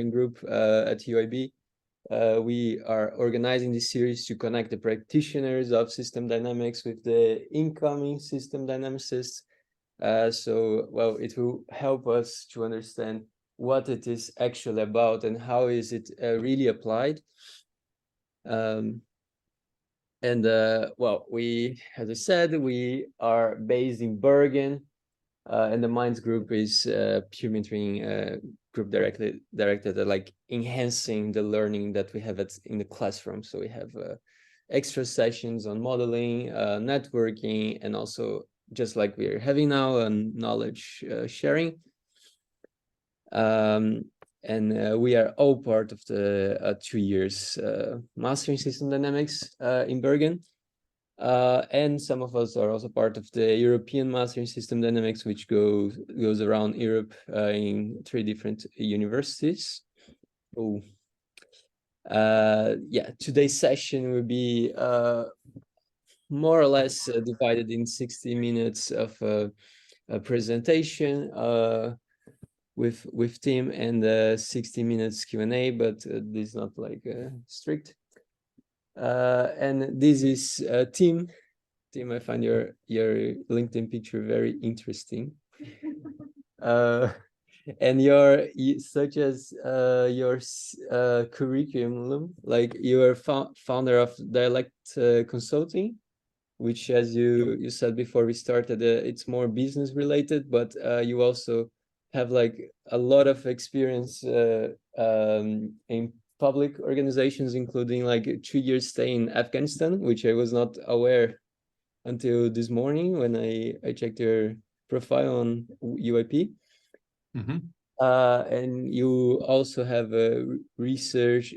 group at UIB. We are organizing this series to connect the practitioners of system dynamics with the incoming system dynamicists. So, well, it will help us to understand what it is actually about and how is it really applied. Well, as I said, we are based in Bergen, and the Minds group is peer mentoring group directed at like enhancing the learning that we have in the classroom. So we have extra sessions on modeling, networking, and also just like we're having now on knowledge sharing. And we are all part of the 2 years Master in System Dynamics in Bergen. And some of us are also part of the European Master in System Dynamics, which goes around Europe in 3 different universities. Oh, yeah, today's session will be more or less divided in 60 minutes of a presentation with Tim and 60 minutes Q&A, but this is not like strict. And this is Tim. Tim, I find your LinkedIn picture very interesting. And such as your curriculum, like you are founder of Dialectic Consulting, which, as you said before we started, it's more business related, but you also have like a lot of experience in public organizations, including like a 2-year stay in Afghanistan, which I was not aware until this morning when I checked your profile on UIP. Mm-hmm. And you also have a research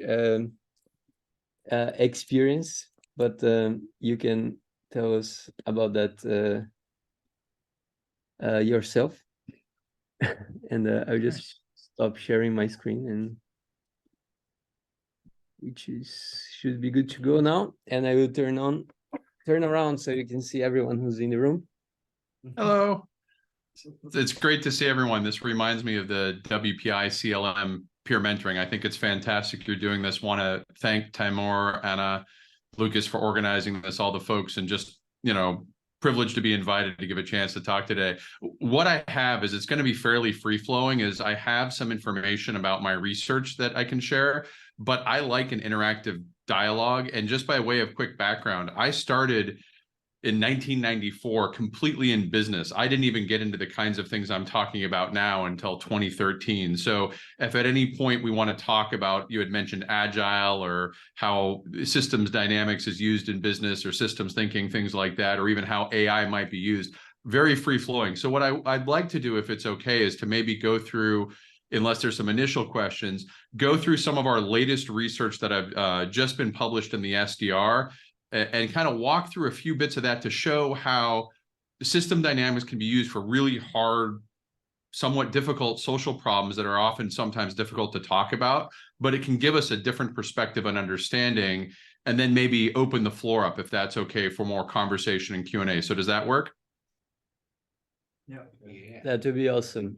experience, but you can tell us about that yourself. And I'll just stop sharing my screen, and should be good to go now. And I will turn around so you can see everyone who's in the room. Hello. It's great to see everyone. This reminds me of the WPI CLM peer mentoring. I think it's fantastic you're doing this. Want to thank Timur, Anna, Lucas for organizing this, all the folks, and just, privileged to be invited to give a chance to talk today. What I have is, it's going to be fairly free-flowing, is I have some information about my research that I can share, but I like an interactive dialogue. And just by way of quick background, I started in 1994 completely in business. I didn't even get into the kinds of things I'm talking about now until 2013. So if at any point we want to talk about, you had mentioned agile or how systems dynamics is used in business, or systems thinking, things like that, or even how AI might be used, very free flowing. So what I'd like to do, if it's okay, is to maybe go through, unless there's some initial questions, go through some of our latest research that I've just been published in the SDR, and kind of walk through a few bits of that to show how system dynamics can be used for really hard, somewhat difficult social problems that are sometimes difficult to talk about, but it can give us a different perspective and understanding, and then maybe open the floor up, if that's okay, for more conversation and Q&A. So does that work? Yeah. That would be awesome.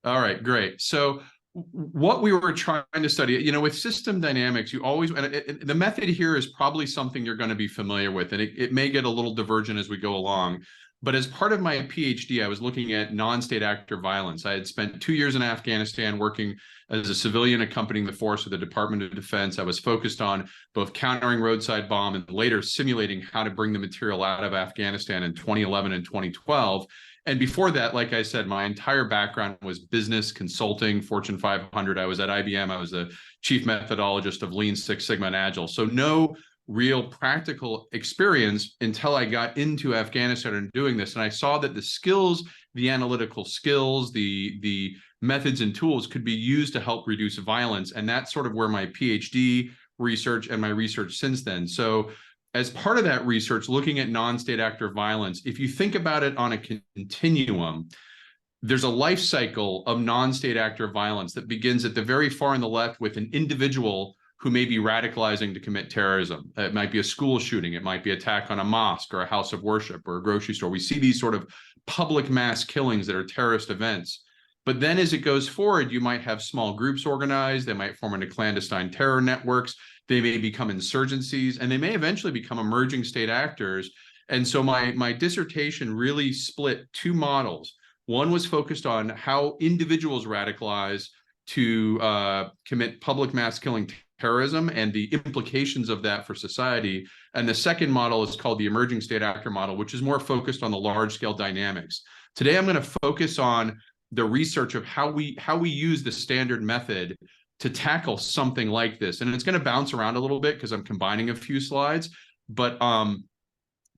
All right, great. So what we were trying to study, with system dynamics, you always, and the method here is probably something you're going to be familiar with, and it may get a little divergent as we go along. But as part of my PhD, I was looking at non-state actor violence. I had spent 2 years in Afghanistan working as a civilian accompanying the force of the Department of Defense. I was focused on both countering roadside bomb and later simulating how to bring the material out of Afghanistan in 2011 and 2012. And before that, like I said, my entire background was business consulting, Fortune 500. I was at IBM. I was a chief methodologist of Lean Six Sigma and Agile. So no real practical experience until I got into Afghanistan and doing this. And I saw that the skills, the analytical skills, the methods and tools could be used to help reduce violence. And that's sort of where my PhD research and my research since then. So as part of that research, looking at non-state actor violence, if you think about it on a continuum, there's a life cycle of non-state actor violence that begins at the very far on the left with an individual who may be radicalizing to commit terrorism. It might be a school shooting. It might be an attack on a mosque or a house of worship or a grocery store. We see these sort of public mass killings that are terrorist events. But then as it goes forward, you might have small groups organized. They might form into clandestine terror networks. They may become insurgencies, and they may eventually become emerging state actors. And so my dissertation really split two models. One was focused on how individuals radicalize to commit public mass killing terrorism and the implications of that for society. And the second model is called the emerging state actor model, which is more focused on the large scale dynamics. Today, I'm going to focus on the research of how we use the standard method to tackle something like this. And it's going to bounce around a little bit because I'm combining a few slides. But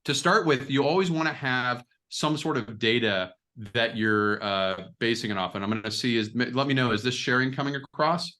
to start with, you always want to have some sort of data that you're basing it off. And I'm going to see, let me know, is this sharing coming across?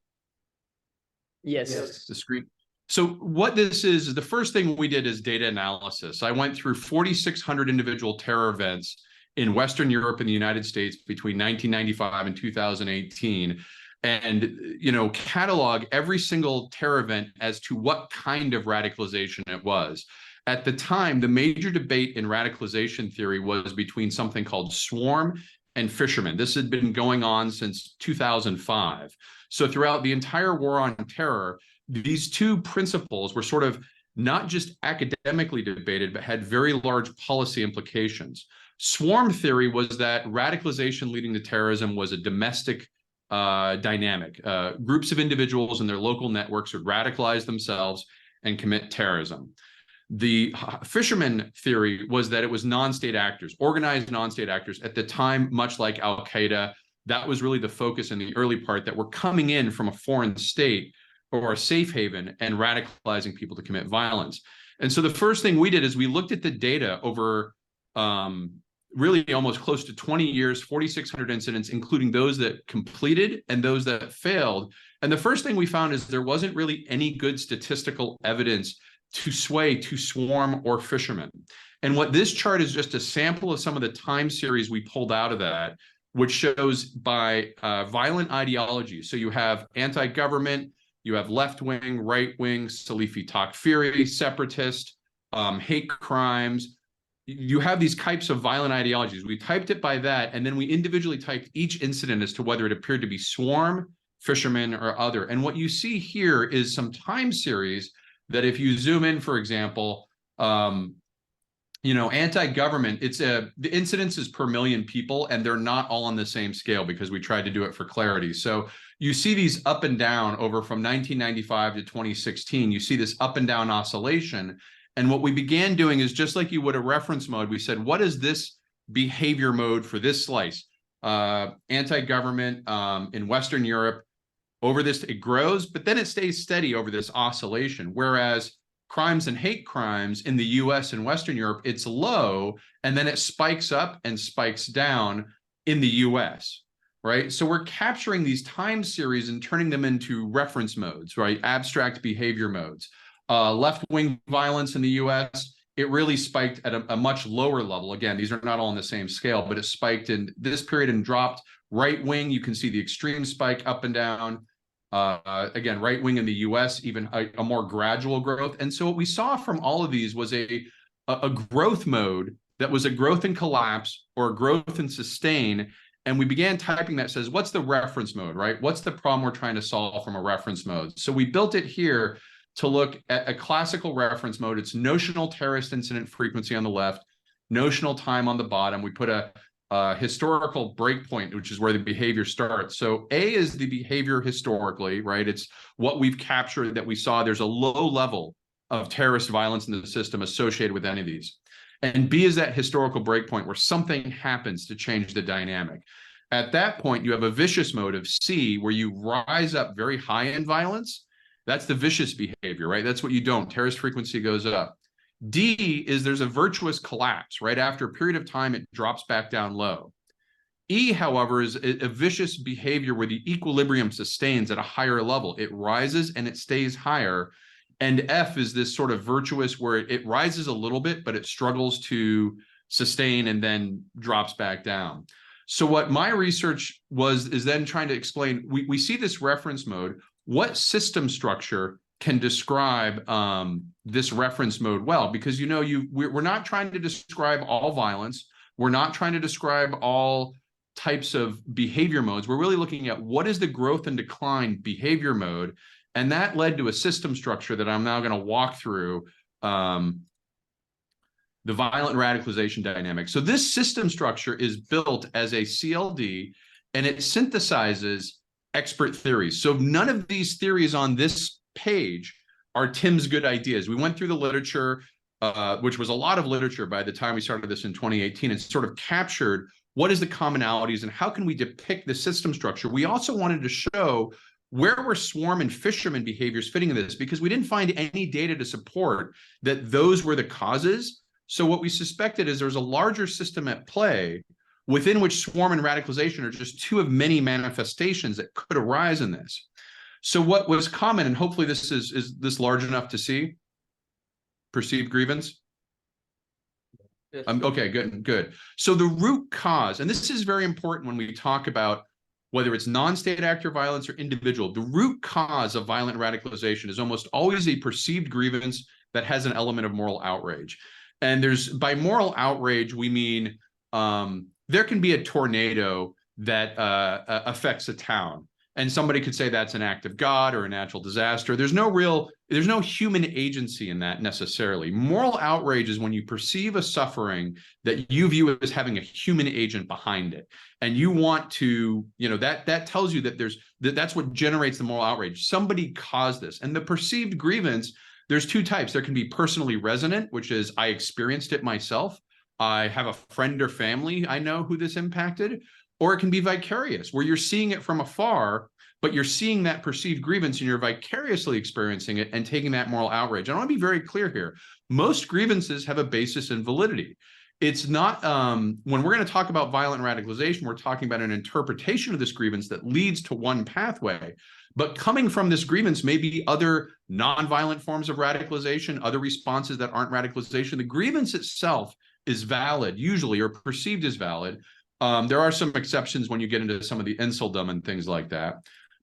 Yes. The screen. So what this is the first thing we did is data analysis. I went through 4,600 individual terror events in Western Europe and the United States between 1995 and 2018, and catalog every single terror event as to what kind of radicalization it was. At the time, the major debate in radicalization theory was between something called swarm and fishermen. This had been going on since 2005. So throughout the entire war on terror, these two principles were sort of not just academically debated, but had very large policy implications. Swarm theory was that radicalization leading to terrorism was a domestic dynamic. Groups of individuals in their local networks would radicalize themselves and commit terrorism. The fisherman theory was that it was non-state actors, organized non-state actors. At the time, much like Al-Qaeda, that was really the focus in the early part, that were coming in from a foreign state or a safe haven and radicalizing people to commit violence. And so the first thing we did is we looked at the data over really almost close to 20 years, 4,600 incidents, including those that completed and those that failed. And the first thing we found is there wasn't really any good statistical evidence to sway to swarm or fishermen. And what this chart is just a sample of some of the time series we pulled out of that, which shows by violent ideology. So you have anti-government, you have left-wing, right-wing, Salafi Takfiri, separatist, hate crimes. You have these types of violent ideologies. We typed it by that, and then we individually typed each incident as to whether it appeared to be swarm, fishermen, or other. And what you see here is some time series that if you zoom in, for example, anti-government, the incidence is per million people, and they're not all on the same scale because we tried to do it for clarity. So you see these up and down over from 1995 to 2016. You see this up and down oscillation. And what we began doing is just like you would a reference mode, we said, what is this behavior mode for this slice? Anti-government in Western Europe, over this, it grows, but then it stays steady over this oscillation. Whereas crimes and hate crimes in the US and Western Europe, it's low, and then it spikes up and spikes down in the US, right? So we're capturing these time series and turning them into reference modes, right? Abstract behavior modes. Left-wing violence in the US, it really spiked at a much lower level. Again, these are not all on the same scale, but it spiked in this period and dropped. Right-wing, you can see the extreme spike up and down. Again, right-wing in the US, even a more gradual growth. And so what we saw from all of these was a growth mode that was a growth and collapse or a growth and sustain. And we began typing that says, what's the reference mode, right? What's the problem we're trying to solve from a reference mode? So we built it here to look at a classical reference mode. It's notional terrorist incident frequency on the left, notional time on the bottom. We put a historical breakpoint, which is where the behavior starts. So A is the behavior historically, right? It's what we've captured that we saw there's a low level of terrorist violence in the system associated with any of these. And B is that historical breakpoint where something happens to change the dynamic. At that point, you have a vicious mode of C where you rise up very high in violence. That's the vicious behavior, right? That's what you don't. Terrorist frequency goes up. D is there's a virtuous collapse. Right after a period of time, it drops back down low. E, however, is a vicious behavior where the equilibrium sustains at a higher level. It rises and it stays higher. And F is this sort of virtuous where it rises a little bit, but it struggles to sustain and then drops back down. So what my research is then trying to explain, we see this reference mode. What system structure can describe this reference mode well? Because we're not trying to describe all violence. We're not trying to describe all types of behavior modes. We're really looking at what is the growth and decline behavior mode. And that led to a system structure that I'm now going to walk through, the violent radicalization dynamic. So this system structure is built as a CLD, and it synthesizes expert theories. So none of these theories on this page are Tim's good ideas. We went through the literature, which was a lot of literature by the time we started this in 2018, and sort of captured what is the commonalities and how can we depict the system structure. We also wanted to show where were swarm and fisherman behaviors fitting in this, because we didn't find any data to support that those were the causes. So what we suspected is there's a larger system at play within which swarm and radicalization are just two of many manifestations that could arise in this. So what was common, and hopefully this is this large enough to see, perceived grievance? Yes. Okay, good. So the root cause, and this is very important when we talk about whether it's non-state actor violence or individual, the root cause of violent radicalization is almost always a perceived grievance that has an element of moral outrage. And by moral outrage, we mean there can be a tornado that affects a town, and somebody could say that's an act of God or a natural disaster. There's no human agency in that necessarily. Moral outrage is when you perceive a suffering that you view as having a human agent behind it, and you want to, that tells you that that's what generates the moral outrage. Somebody caused this. And the perceived grievance, there's two types. There can be personally resonant, which is I experienced it myself. I have a friend or family I know who this impacted. Or it can be vicarious, where you're seeing it from afar, but you're seeing that perceived grievance and you're vicariously experiencing it and taking that moral outrage. I want to be very clear here. Most grievances have a basis in validity. It's not, when we're going to talk about violent radicalization, we're talking about an interpretation of this grievance that leads to one pathway. But coming from this grievance may be other nonviolent forms of radicalization, other responses that aren't radicalization. The grievance itself is valid, usually, or perceived as valid. There are some exceptions when you get into some of the insuldom and things like that.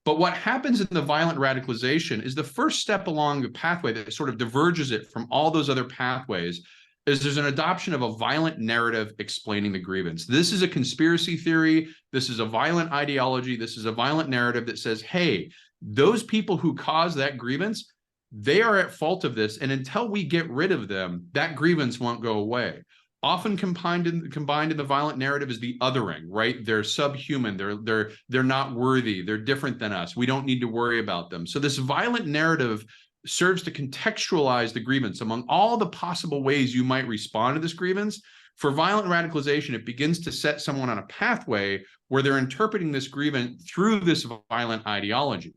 But what happens in the violent radicalization is the first step along the pathway that sort of diverges it from all those other pathways is there's an adoption of a violent narrative explaining the grievance. This is a conspiracy theory. This is a violent ideology. This is a violent narrative that says, hey, those people who caused that grievance, they are at fault of this. And until we get rid of them, that grievance won't go away. Often combined in the violent narrative is the othering, right? They're subhuman, they're not worthy, they're different than us. We don't need to worry about them. So this violent narrative serves to contextualize the grievance among all the possible ways you might respond to this grievance. For violent radicalization, it begins to set someone on a pathway where they're interpreting this grievance through this violent ideology.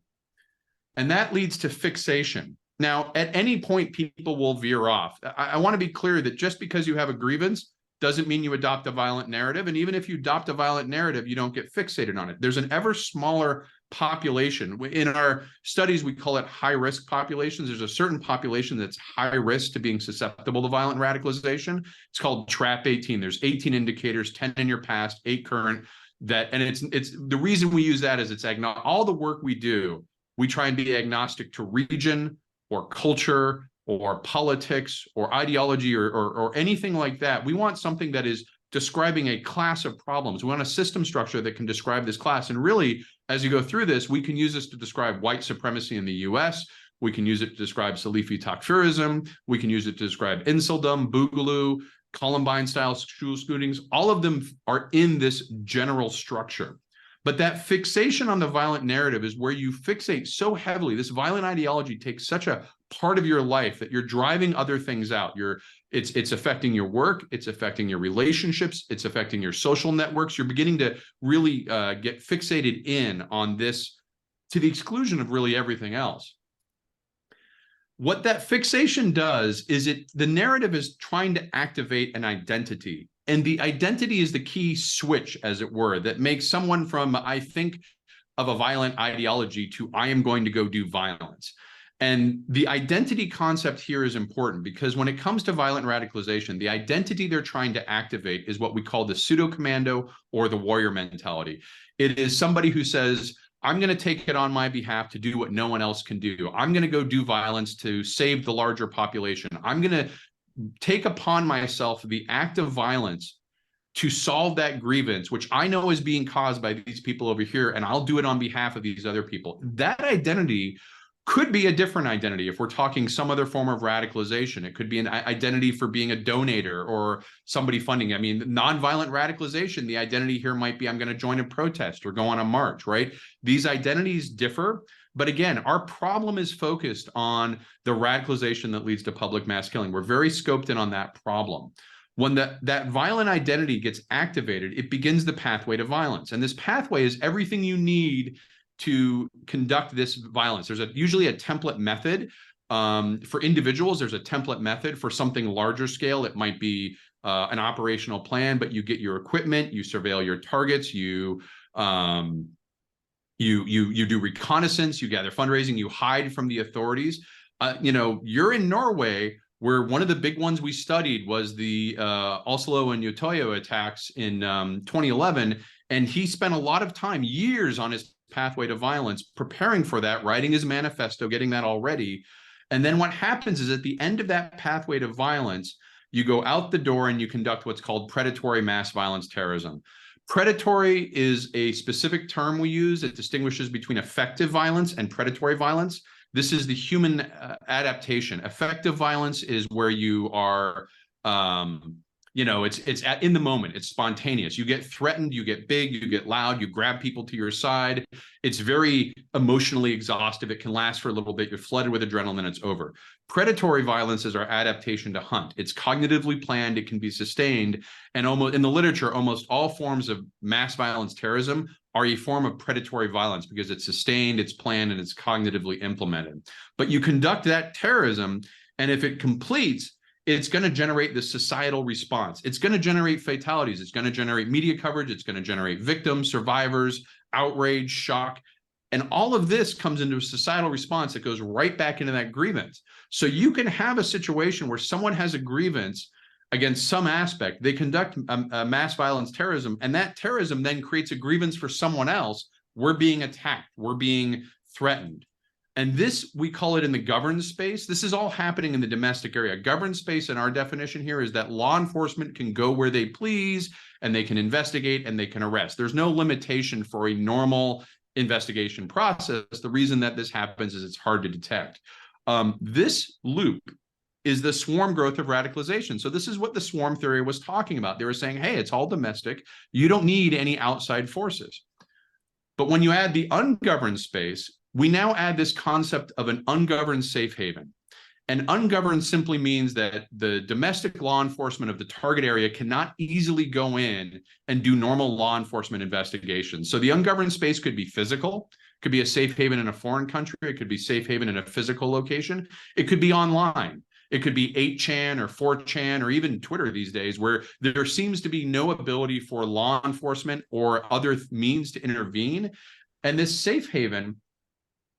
And that leads to fixation. Now, at any point, people will veer off. I want to be clear that just because you have a grievance doesn't mean you adopt a violent narrative. And even if you adopt a violent narrative, you don't get fixated on it. There's an ever smaller population. In our studies, we call it high-risk populations. There's a certain population that's high risk to being susceptible to violent radicalization. It's called TRAP 18. There's 18 indicators, 10 in your past, 8 current. And it's the reason we use that is it's agnostic. All the work we do, we try and be agnostic to region, or culture, or politics, or ideology, or anything like that. We want something that is describing a class of problems. We want a system structure that can describe this class. And really, as you go through this, we can use this to describe white supremacy in the US. We can use it to describe Salafi Takfirism. We can use it to describe insuldom, Boogaloo, Columbine-style school shootings. All of them are in this general structure. But that fixation on the violent narrative is where you fixate so heavily. This violent ideology takes such a part of your life that you're driving other things out. It's affecting your work. It's affecting your relationships. It's affecting your social networks. You're beginning to really get fixated in on this to the exclusion of really everything else. What that fixation does is the narrative is trying to activate an identity. And the identity is the key switch, as it were, that makes someone from, I think of a violent ideology to I am going to go do violence. And the identity concept here is important because when it comes to violent radicalization, the identity they're trying to activate is what we call the pseudo-commando or the warrior mentality. It is somebody who says, I'm going to take it on my behalf to do what no one else can do. I'm going to go do violence to save the larger population. I'm going to take upon myself the act of violence to solve that grievance, which I know is being caused by these people over here, and I'll do it on behalf of these other people. That identity could be a different identity. If we're talking some other form of radicalization, it could be an identity for being a donator or somebody funding. I mean, nonviolent radicalization, the identity here might be I'm going to join a protest or go on a march, right? These identities differ. But again, our problem is focused on the radicalization that leads to public mass killing. We're very scoped in on that problem. When that violent identity gets activated, it begins the pathway to violence. And this pathway is everything you need to conduct this violence. There's usually a template method. For individuals, there's a template method. For something larger scale, it might be an operational plan, but you get your equipment, you surveil your targets, you do reconnaissance, you gather fundraising, you hide from the authorities. You're in Norway, where one of the big ones we studied was the Oslo and Utøya attacks in 2011, and he spent a lot of time, years, on his pathway to violence, preparing for that, writing his manifesto, getting that all ready. And then what happens is at the end of that pathway to violence, you go out the door and you conduct what's called predatory mass violence terrorism. Predatory is a specific term we use. It distinguishes between effective violence and predatory violence. This is the human adaptation. Effective violence is where you are, it's in the moment, it's spontaneous. You get threatened, you get big, you get loud, you grab people to your side. It's very emotionally exhaustive. It can last for a little bit. You're flooded with adrenaline, it's over. Predatory violence is our adaptation to hunt. It's cognitively planned, it can be sustained. And almost in the literature, almost all forms of mass violence terrorism are a form of predatory violence because it's sustained, it's planned, and it's cognitively implemented. But you conduct that terrorism, and if it completes, it's going to generate this societal response. It's going to generate fatalities. It's going to generate media coverage. It's going to generate victims, survivors, outrage, shock. And all of this comes into a societal response that goes right back into that grievance. So you can have a situation where someone has a grievance against some aspect. They conduct a mass violence terrorism, and that terrorism then creates a grievance for someone else. We're being attacked. We're being threatened. And this, we call it in the governed space. This is all happening in the domestic area. Governed space, in our definition here, is that law enforcement can go where they please, and they can investigate, and they can arrest. There's no limitation for a normal investigation process. The reason that this happens is it's hard to detect. This loop is the swarm growth of radicalization. So this is what the swarm theory was talking about. They were saying, hey, it's all domestic. You don't need any outside forces. But when you add the ungoverned space, we now add this concept of an ungoverned safe haven. And ungoverned simply means that the domestic law enforcement of the target area cannot easily go in and do normal law enforcement investigations. So the ungoverned space could be physical, could be a safe haven in a foreign country, it could be safe haven in a physical location, it could be online. It could be 8chan or 4chan or even Twitter these days, where there seems to be no ability for law enforcement or other means to intervene. And this safe haven,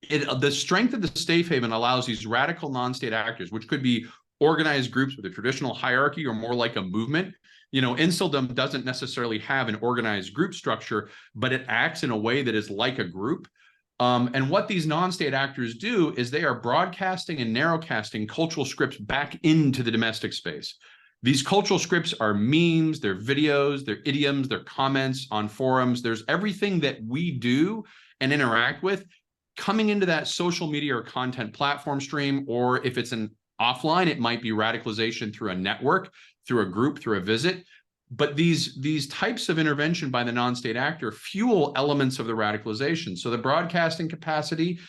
the strength of the safe haven allows these radical non-state actors, which could be organized groups with a traditional hierarchy or more like a movement. Insuldom doesn't necessarily have an organized group structure, but it acts in a way that is like a group. And what these non-state actors do is they are broadcasting and narrowcasting cultural scripts back into the domestic space. These cultural scripts are memes, they're videos, they're idioms, they're comments on forums. There's everything that we do and interact with coming into that social media or content platform stream, or if it's an offline, it might be radicalization through a network, through a group, through a visit. But these types of intervention by the non-state actor fuel elements of the radicalization. So the broadcasting capacity,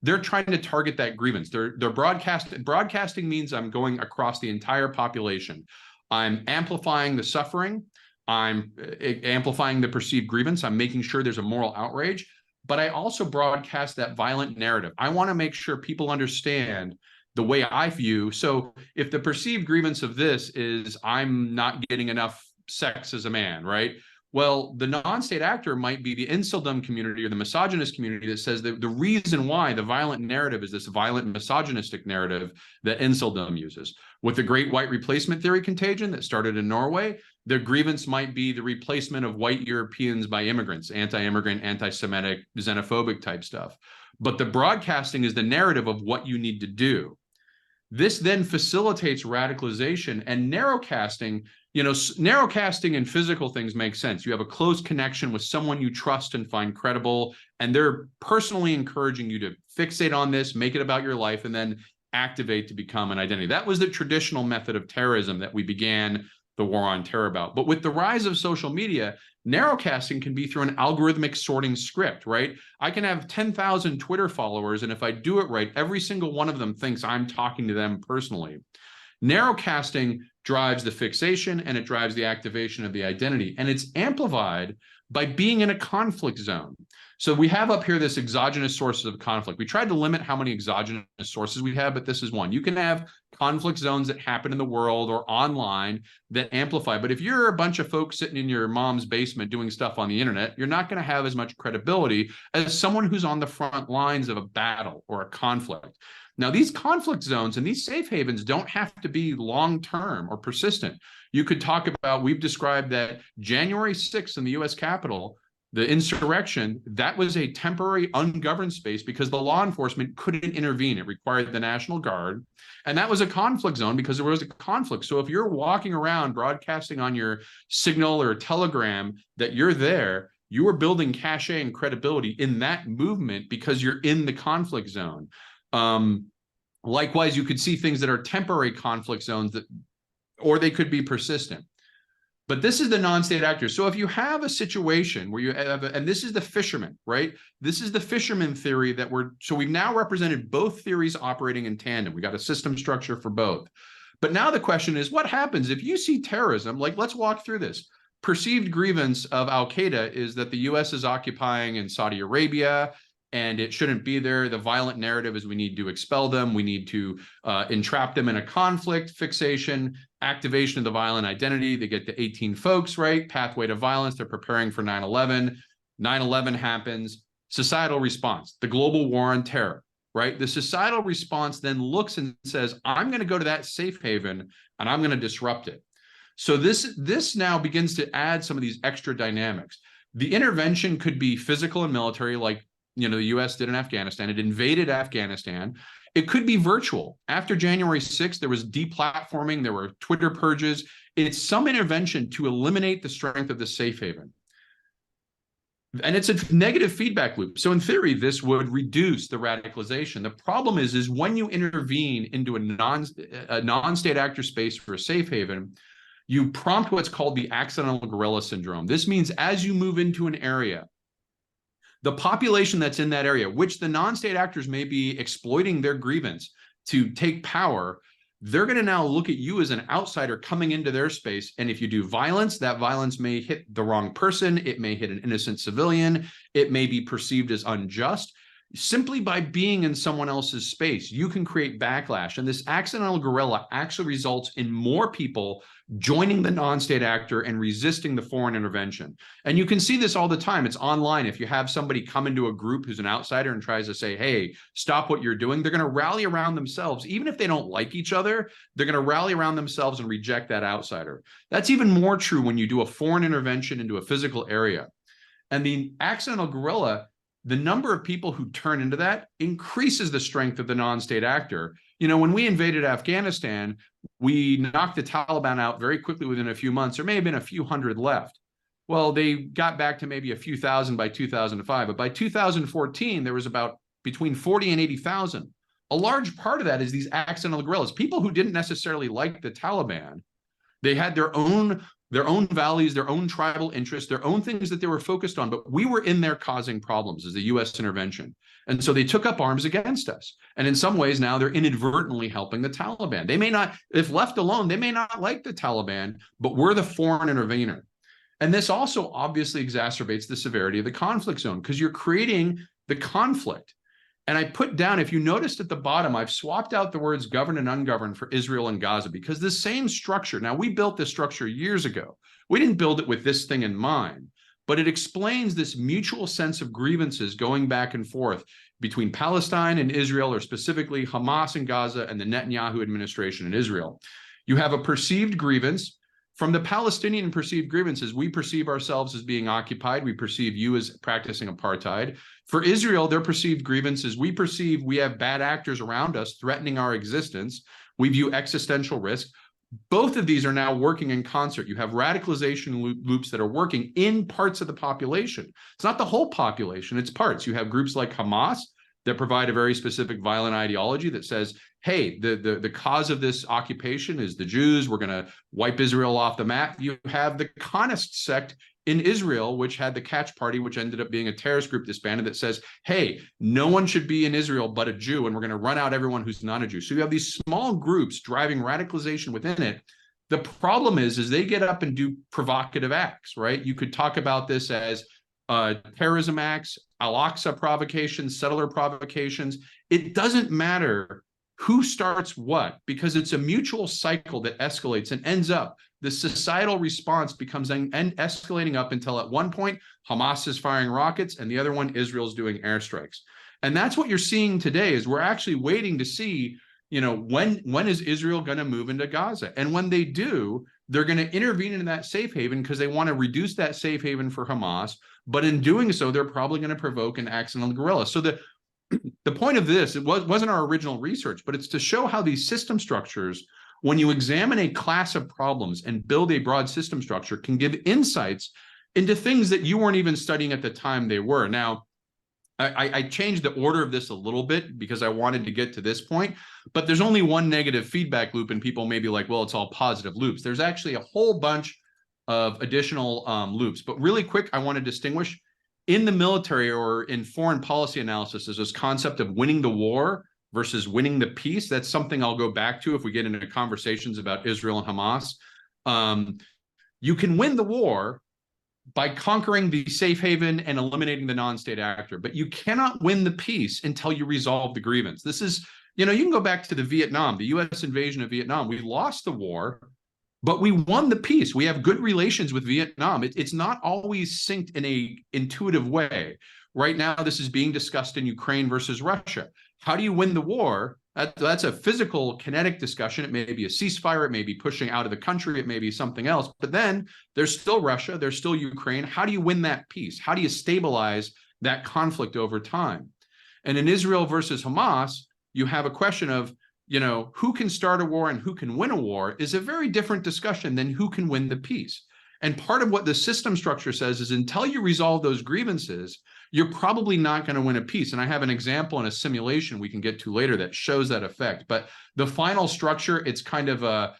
they're trying to target that grievance. They're broadcasting means I'm going across the entire population. I'm amplifying the suffering. I'm amplifying the perceived grievance. I'm making sure there's a moral outrage. But I also broadcast that violent narrative. I want to make sure people understand the way I view. So if the perceived grievance of this is I'm not getting enough sex as a man, right? Well, the non-state actor might be the insuldom community or the misogynist community that says that the reason why the violent narrative is this violent misogynistic narrative that insuldom uses. With the great white replacement theory contagion that started in Norway, the grievance might be the replacement of white Europeans by immigrants, anti-immigrant, anti-Semitic, xenophobic type stuff. But the broadcasting is the narrative of what you need to do. This then facilitates radicalization and narrowcasting. You know, narrowcasting and physical things make sense. You have a close connection with someone you trust and find credible, and they're personally encouraging you to fixate on this, make it about your life, and then activate to become an identity. That was the traditional method of terrorism that we began the war on terror about. But with the rise of social media, narrowcasting can be through an algorithmic sorting script, right? I can have 10,000 Twitter followers, and if I do it right, every single one of them thinks I'm talking to them personally. Narrowcasting drives the fixation and it drives the activation of the identity, and it's amplified by being in a conflict zone. So we have up here this exogenous sources of conflict. We tried to limit how many exogenous sources we have, but this is one. You can have conflict zones that happen in the world or online that amplify. But if you're a bunch of folks sitting in your mom's basement doing stuff on the internet, you're not going to have as much credibility as someone who's on the front lines of a battle or a conflict. Now, these conflict zones and these safe havens don't have to be long-term or persistent. You could talk about, we've described that January 6th in the US Capitol, the insurrection, that was a temporary ungoverned space because the law enforcement couldn't intervene. It required the National Guard. And that was a conflict zone because there was a conflict. So if you're walking around broadcasting on your Signal or Telegram that you're there, you are building cachet and credibility in that movement because you're in the conflict zone. Likewise, you could see things that are temporary conflict zones that, or they could be persistent. But this is the non-state actors. So if you have a situation where you have, and this is the fisherman, right? This is the fisherman theory that so we've now represented both theories operating in tandem. We got a system structure for both. But now the question is, what happens if you see terrorism? Like, let's walk through this. Perceived grievance of Al-Qaeda is that the US is occupying in Saudi Arabia, and it shouldn't be there. The violent narrative is we need to expel them. We need to entrap them in a conflict, fixation, activation of the violent identity. They get to 18 folks, right? Pathway to violence. They're preparing for 9/11. 9/11 happens. Societal response, the global war on terror, right? The societal response then looks and says, I'm going to go to that safe haven and I'm going to disrupt it. So this now begins to add some of these extra dynamics. The intervention could be physical and military, like the US did in Afghanistan. It invaded Afghanistan. It could be virtual. After January 6th, there was deplatforming, there were Twitter purges. It's some intervention to eliminate the strength of the safe haven. And it's a negative feedback loop. So in theory, this would reduce the radicalization. The problem is when you intervene into a non-state actor space for a safe haven, you prompt what's called the accidental guerrilla syndrome. This means as you move into an area, the population that's in that area, which the non-state actors may be exploiting their grievance to take power, they're going to now look at you as an outsider coming into their space. And if you do violence, that violence may hit the wrong person. It may hit an innocent civilian. It may be perceived as unjust. Simply by being in someone else's space, you can create backlash. And this accidental guerrilla actually results in more people joining the non-state actor and resisting the foreign intervention. And you can see this all the time. It's online. If you have somebody come into a group who's an outsider and tries to say, hey, stop what you're doing, they're going to rally around themselves. Even if they don't like each other, they're going to rally around themselves and reject that outsider. That's even more true when you do a foreign intervention into a physical area. And the accidental guerrilla, the number of people who turn into that increases the strength of the non-state actor. When we invaded Afghanistan, we knocked the Taliban out very quickly within a few months. There may have been a few hundred left. Well, they got back to maybe a few thousand by 2005. But by 2014, there was about between 40 and 80,000. A large part of that is these accidental guerrillas, people who didn't necessarily like the Taliban. They had their own values, their own tribal interests, their own things that they were focused on, but we were in there causing problems as the US intervention. And so they took up arms against us. And in some ways now they're inadvertently helping the Taliban. They may not, if left alone, they may not like the Taliban, but we're the foreign intervener. And this also obviously exacerbates the severity of the conflict zone because you're creating the conflict. And I put down, if you noticed at the bottom, I've swapped out the words governed and ungoverned for Israel and Gaza because the same structure, now we built this structure years ago. We didn't build it with this thing in mind, but it explains this mutual sense of grievances going back and forth between Palestine and Israel, or specifically Hamas and Gaza and the Netanyahu administration in Israel. You have a perceived grievance From the Palestinian perceived grievances, we perceive ourselves as being occupied. We perceive you as practicing apartheid. For Israel, their perceived grievances, we perceive we have bad actors around us threatening our existence. We view existential risk. Both of these are now working in concert. You have radicalization loops that are working in parts of the population. It's not the whole population, it's parts. You have groups like Hamas that provide a very specific violent ideology that says, hey, the cause of this occupation is the Jews. We're going to wipe Israel off the map. You have the Conist sect in Israel, which had the Catch Party, which ended up being a terrorist group disbanded, that says, hey, no one should be in Israel but a Jew, and we're going to run out everyone who's not a Jew. So you have these small groups driving radicalization within it. The problem is they get up and do provocative acts, right? You could talk about this as terrorism acts, Al-Aqsa provocations, settler provocations. It doesn't matter who starts what, because it's a mutual cycle that escalates and ends up, the societal response becomes escalating up until at one point, Hamas is firing rockets and the other one, Israel's doing airstrikes. And that's what you're seeing today, is we're actually waiting to see, you know, when is Israel going to move into Gaza? And when they do, they're going to intervene in that safe haven because they want to reduce that safe haven for Hamas. But in doing so, they're probably going to provoke an accidental guerrilla. So the point of this, it wasn't our original research, but it's to show how these system structures, when you examine a class of problems and build a broad system structure, can give insights into things that you weren't even studying at the time they were. Now, I changed the order of this a little bit because I wanted to get to this point, but there's only one negative feedback loop, and people may be like, well, it's all positive loops. There's actually a whole bunch of additional loops. But really quick, I want to distinguish. In the military or in foreign policy analysis, there's this concept of winning the war versus winning the peace. That's something I'll go back to if we get into conversations about Israel and Hamas. You can win the war by conquering the safe haven and eliminating the non-state actor, but you cannot win the peace until you resolve the grievance. This is, you know, you can go back to the Vietnam, the US invasion of Vietnam. We lost the war, but we won the peace. We have good relations with Vietnam. It's not always synced in a intuitive way. Right now, this is being discussed in Ukraine versus Russia. How do you win the war? That's a physical, kinetic discussion. It may be a ceasefire. It may be pushing out of the country. It may be something else. But then there's still Russia. There's still Ukraine. How do you win that peace? How do you stabilize that conflict over time? And in Israel versus Hamas, you have a question of, you know, who can start a war and who can win a war is a very different discussion than who can win the peace. And part of what the system structure says is until you resolve those grievances, you're probably not going to win a peace. And I have an example in a simulation we can get to later that shows that effect. But the final structure, it's kind of a,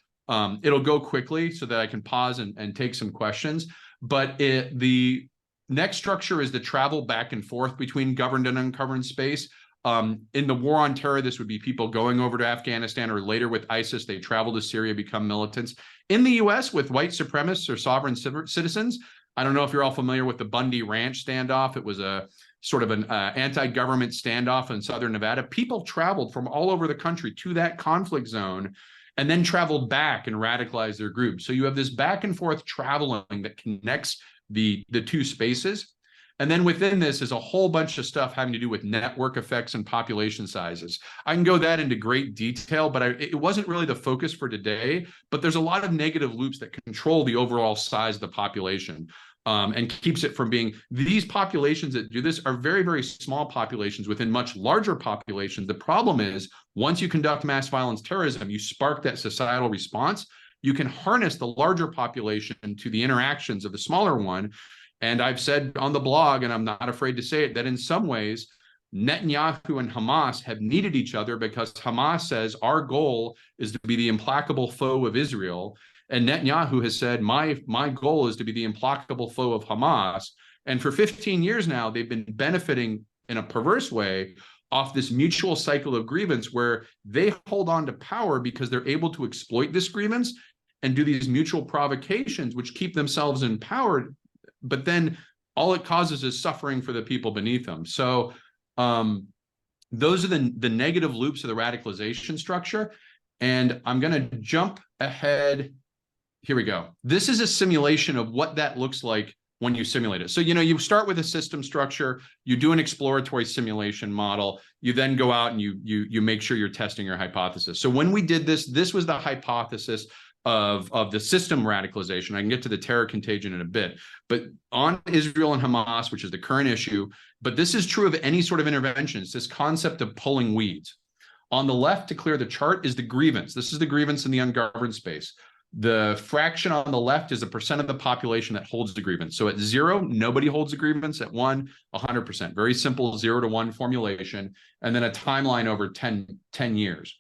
it'll go quickly so that I can pause and take some questions. But the next structure is the travel back and forth between governed and ungoverned space. In the war on terror, this would be people going over to Afghanistan, or later with ISIS, they travel to Syria, become militants. In the US, with white supremacists or sovereign citizens, I don't know if you're all familiar with the Bundy Ranch standoff. It was a sort of an anti-government standoff in southern Nevada. People traveled from all over the country to that conflict zone and then traveled back and radicalized their groups. So you have this back and forth traveling that connects the two spaces. And then within this is a whole bunch of stuff having to do with network effects and population sizes. I can go that into great detail, but it wasn't really the focus for today. But there's a lot of negative loops that control the overall size of the population and keeps it from being, these populations that do this are very, very small populations within much larger populations. The problem is once you conduct mass violence terrorism, you spark that societal response. You can harness the larger population to the interactions of the smaller one. And I've said on the blog, and I'm not afraid to say it, that in some ways, Netanyahu and Hamas have needed each other because Hamas says our goal is to be the implacable foe of Israel. And Netanyahu has said, my goal is to be the implacable foe of Hamas. And for 15 years now, they've been benefiting in a perverse way off this mutual cycle of grievance where they hold on to power because they're able to exploit this grievance and do these mutual provocations, which keep themselves in power. But then all it causes is suffering for the people beneath them. So those are the negative loops of the radicalization structure. And I'm going to jump ahead. Here we go. This is a simulation of what that looks like when you simulate it. So, you know, you start with a system structure, you do an exploratory simulation model, you then go out and you make sure you're testing your hypothesis. So when we did this, this was the hypothesis. of the system radicalization. I can get to the terror contagion in a bit, but on Israel and Hamas, which is the current issue, but this is true of any sort of intervention. It's this concept of pulling weeds. On the left, to clear the chart, is the grievance. This is the grievance in the ungoverned space. The fraction on the left is the percent of the population that holds the grievance. So at 0, nobody holds the grievance. At 1, 100%. Very simple 0 to 1 formulation. And then a timeline over 10 years.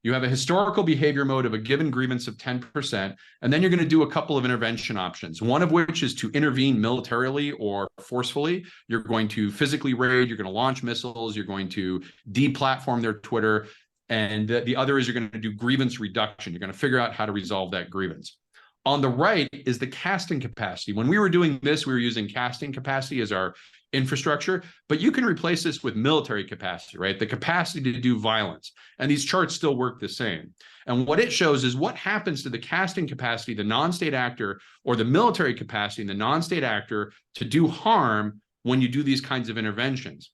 You have a historical behavior mode of a given grievance of 10%, and then you're going to do a couple of intervention options, one of which is to intervene militarily or forcefully. You're going to physically raid, you're going to launch missiles, you're going to deplatform their Twitter, and the other is you're going to do grievance reduction. You're going to figure out how to resolve that grievance. On the right is the casting capacity. When we were doing this, we were using casting capacity as our infrastructure, but you can replace this with military capacity, right? The capacity to do violence. And these charts still work the same. And what it shows is what happens to the casting capacity, the non-state actor, or the military capacity and the non-state actor to do harm when you do these kinds of interventions.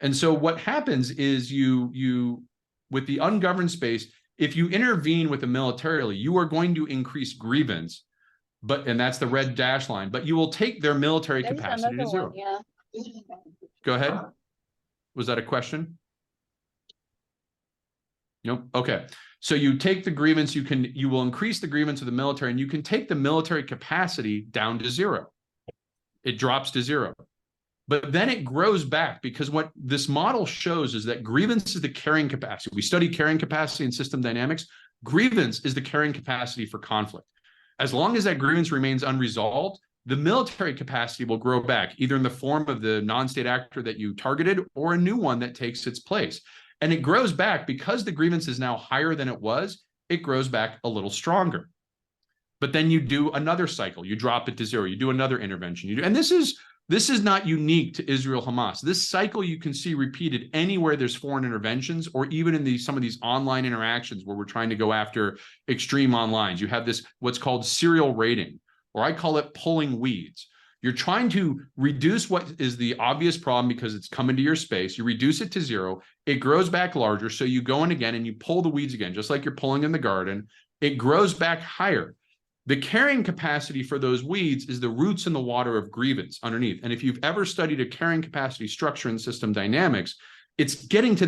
And so what happens is you with the ungoverned space, if you intervene with the militarily, you are going to increase grievance, and that's the red dash line, but you will take their military capacity to 0. Yeah. Go ahead. Was that a question? Nope. Okay. So you take the grievance, you will increase the grievance of the military, and you can take the military capacity down to 0. It drops to 0. But then it grows back, because what this model shows is that grievance is the carrying capacity. We study carrying capacity in system dynamics. Grievance is the carrying capacity for conflict. As long as that grievance remains unresolved, the military capacity will grow back, either in the form of the non-state actor that you targeted or a new one that takes its place. And it grows back because the grievance is now higher than it was. It grows back a little stronger. But then you do another cycle. You drop it to 0. You do another intervention. And this is not unique to Israel-Hamas. This cycle you can see repeated anywhere there's foreign interventions, or even in some of these online interactions where we're trying to go after extreme onlines. You have this, what's called serial raiding, or I call it pulling weeds. You're trying to reduce what is the obvious problem because it's come into your space. You reduce it to 0. It grows back larger. So you go in again and you pull the weeds again, just like you're pulling in the garden. It grows back higher. The carrying capacity for those weeds is the roots in the water of grievance underneath. And if you've ever studied a carrying capacity structure in system dynamics, it's getting to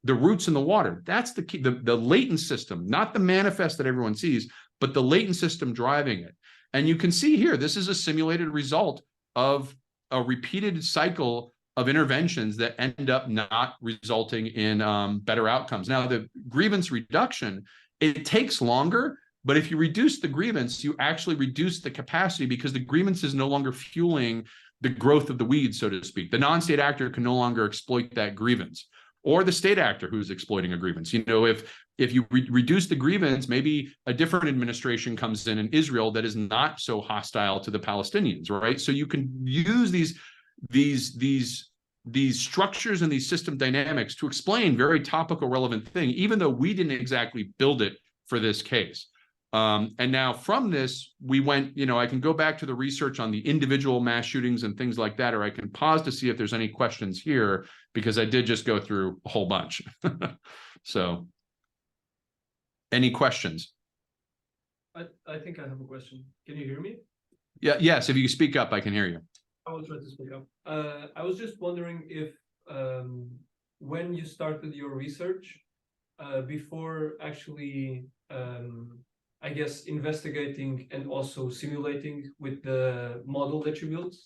the roots in the water. That's the key, the latent system, not the manifest that everyone sees, but the latent system driving it. And you can see here, this is a simulated result of a repeated cycle of interventions that end up not resulting in better outcomes. Now, the grievance reduction, it takes longer, but if you reduce the grievance, you actually reduce the capacity because the grievance is no longer fueling the growth of the weeds, so to speak. The non-state actor can no longer exploit that grievance, or the state actor who's exploiting a grievance. You know, if you reduce the grievance, maybe a different administration comes in Israel that is not so hostile to the Palestinians, right? So you can use these structures and these system dynamics to explain very topical, relevant thing, even though we didn't exactly build it for this case. And now from this, we went, I can go back to the research on the individual mass shootings and things like that, or I can pause to see if there's any questions here, because I did just go through a whole bunch. So any questions? I think I have a question. Can you hear me? Yeah, yes, if you speak up, I can hear you. I will try to speak up. I was just wondering if when you started your research, before actually I guess investigating and also simulating with the model that you built,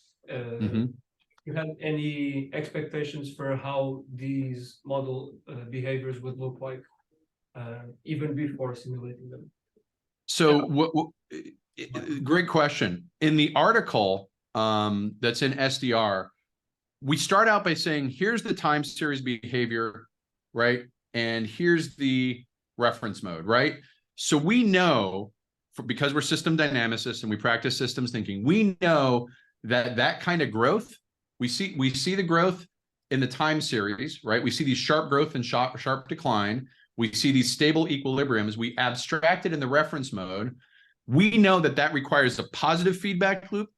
you had any expectations for how these model behaviors would look like even before simulating them? So great question. In the article that's in SDR, we start out by saying, here's the time series behavior, right? And here's the reference mode, right? So we know, because we're system dynamicists and we practice systems thinking, we know that kind of growth, we see the growth in the time series, right? We see these sharp growth and sharp decline. We see these stable equilibriums. We abstract it in the reference mode. We know that requires a positive feedback loop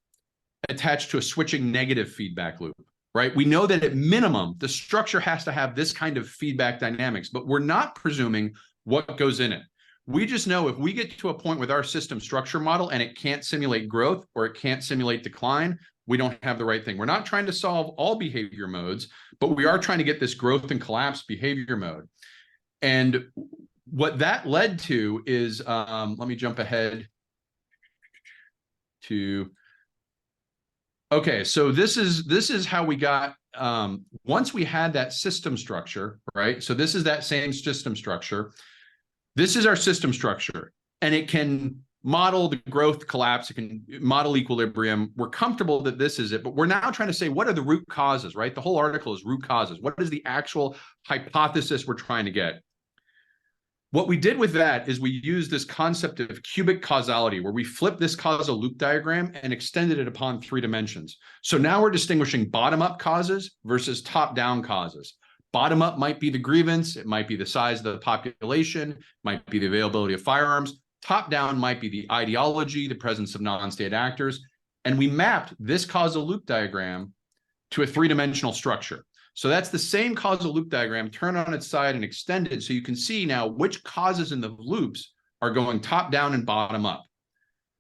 attached to a switching negative feedback loop, right? We know that at minimum, the structure has to have this kind of feedback dynamics, but we're not presuming what goes in it. We just know if we get to a point with our system structure model and it can't simulate growth or it can't simulate decline, we don't have the right thing. We're not trying to solve all behavior modes, but we are trying to get this growth and collapse behavior mode. And what that led to is, let me jump ahead to, okay, so this is how we got, once we had that system structure, right? So this is that same system structure. This is our system structure, and it can model the growth collapse. It can model equilibrium. We're comfortable that this is it, but we're now trying to say, what are the root causes, right? The whole article is root causes. What is the actual hypothesis we're trying to get? What we did with that is we used this concept of cubic causality, where we flipped this causal loop diagram and extended it upon 3 dimensions. So now we're distinguishing bottom-up causes versus top-down causes. Bottom up might be the grievance, it might be the size of the population, it might be the availability of firearms. Top down might be the ideology, the presence of non-state actors. And we mapped this causal loop diagram to a 3-dimensional structure. So that's the same causal loop diagram turned on its side and extended, so you can see now which causes in the loops are going top down and bottom up.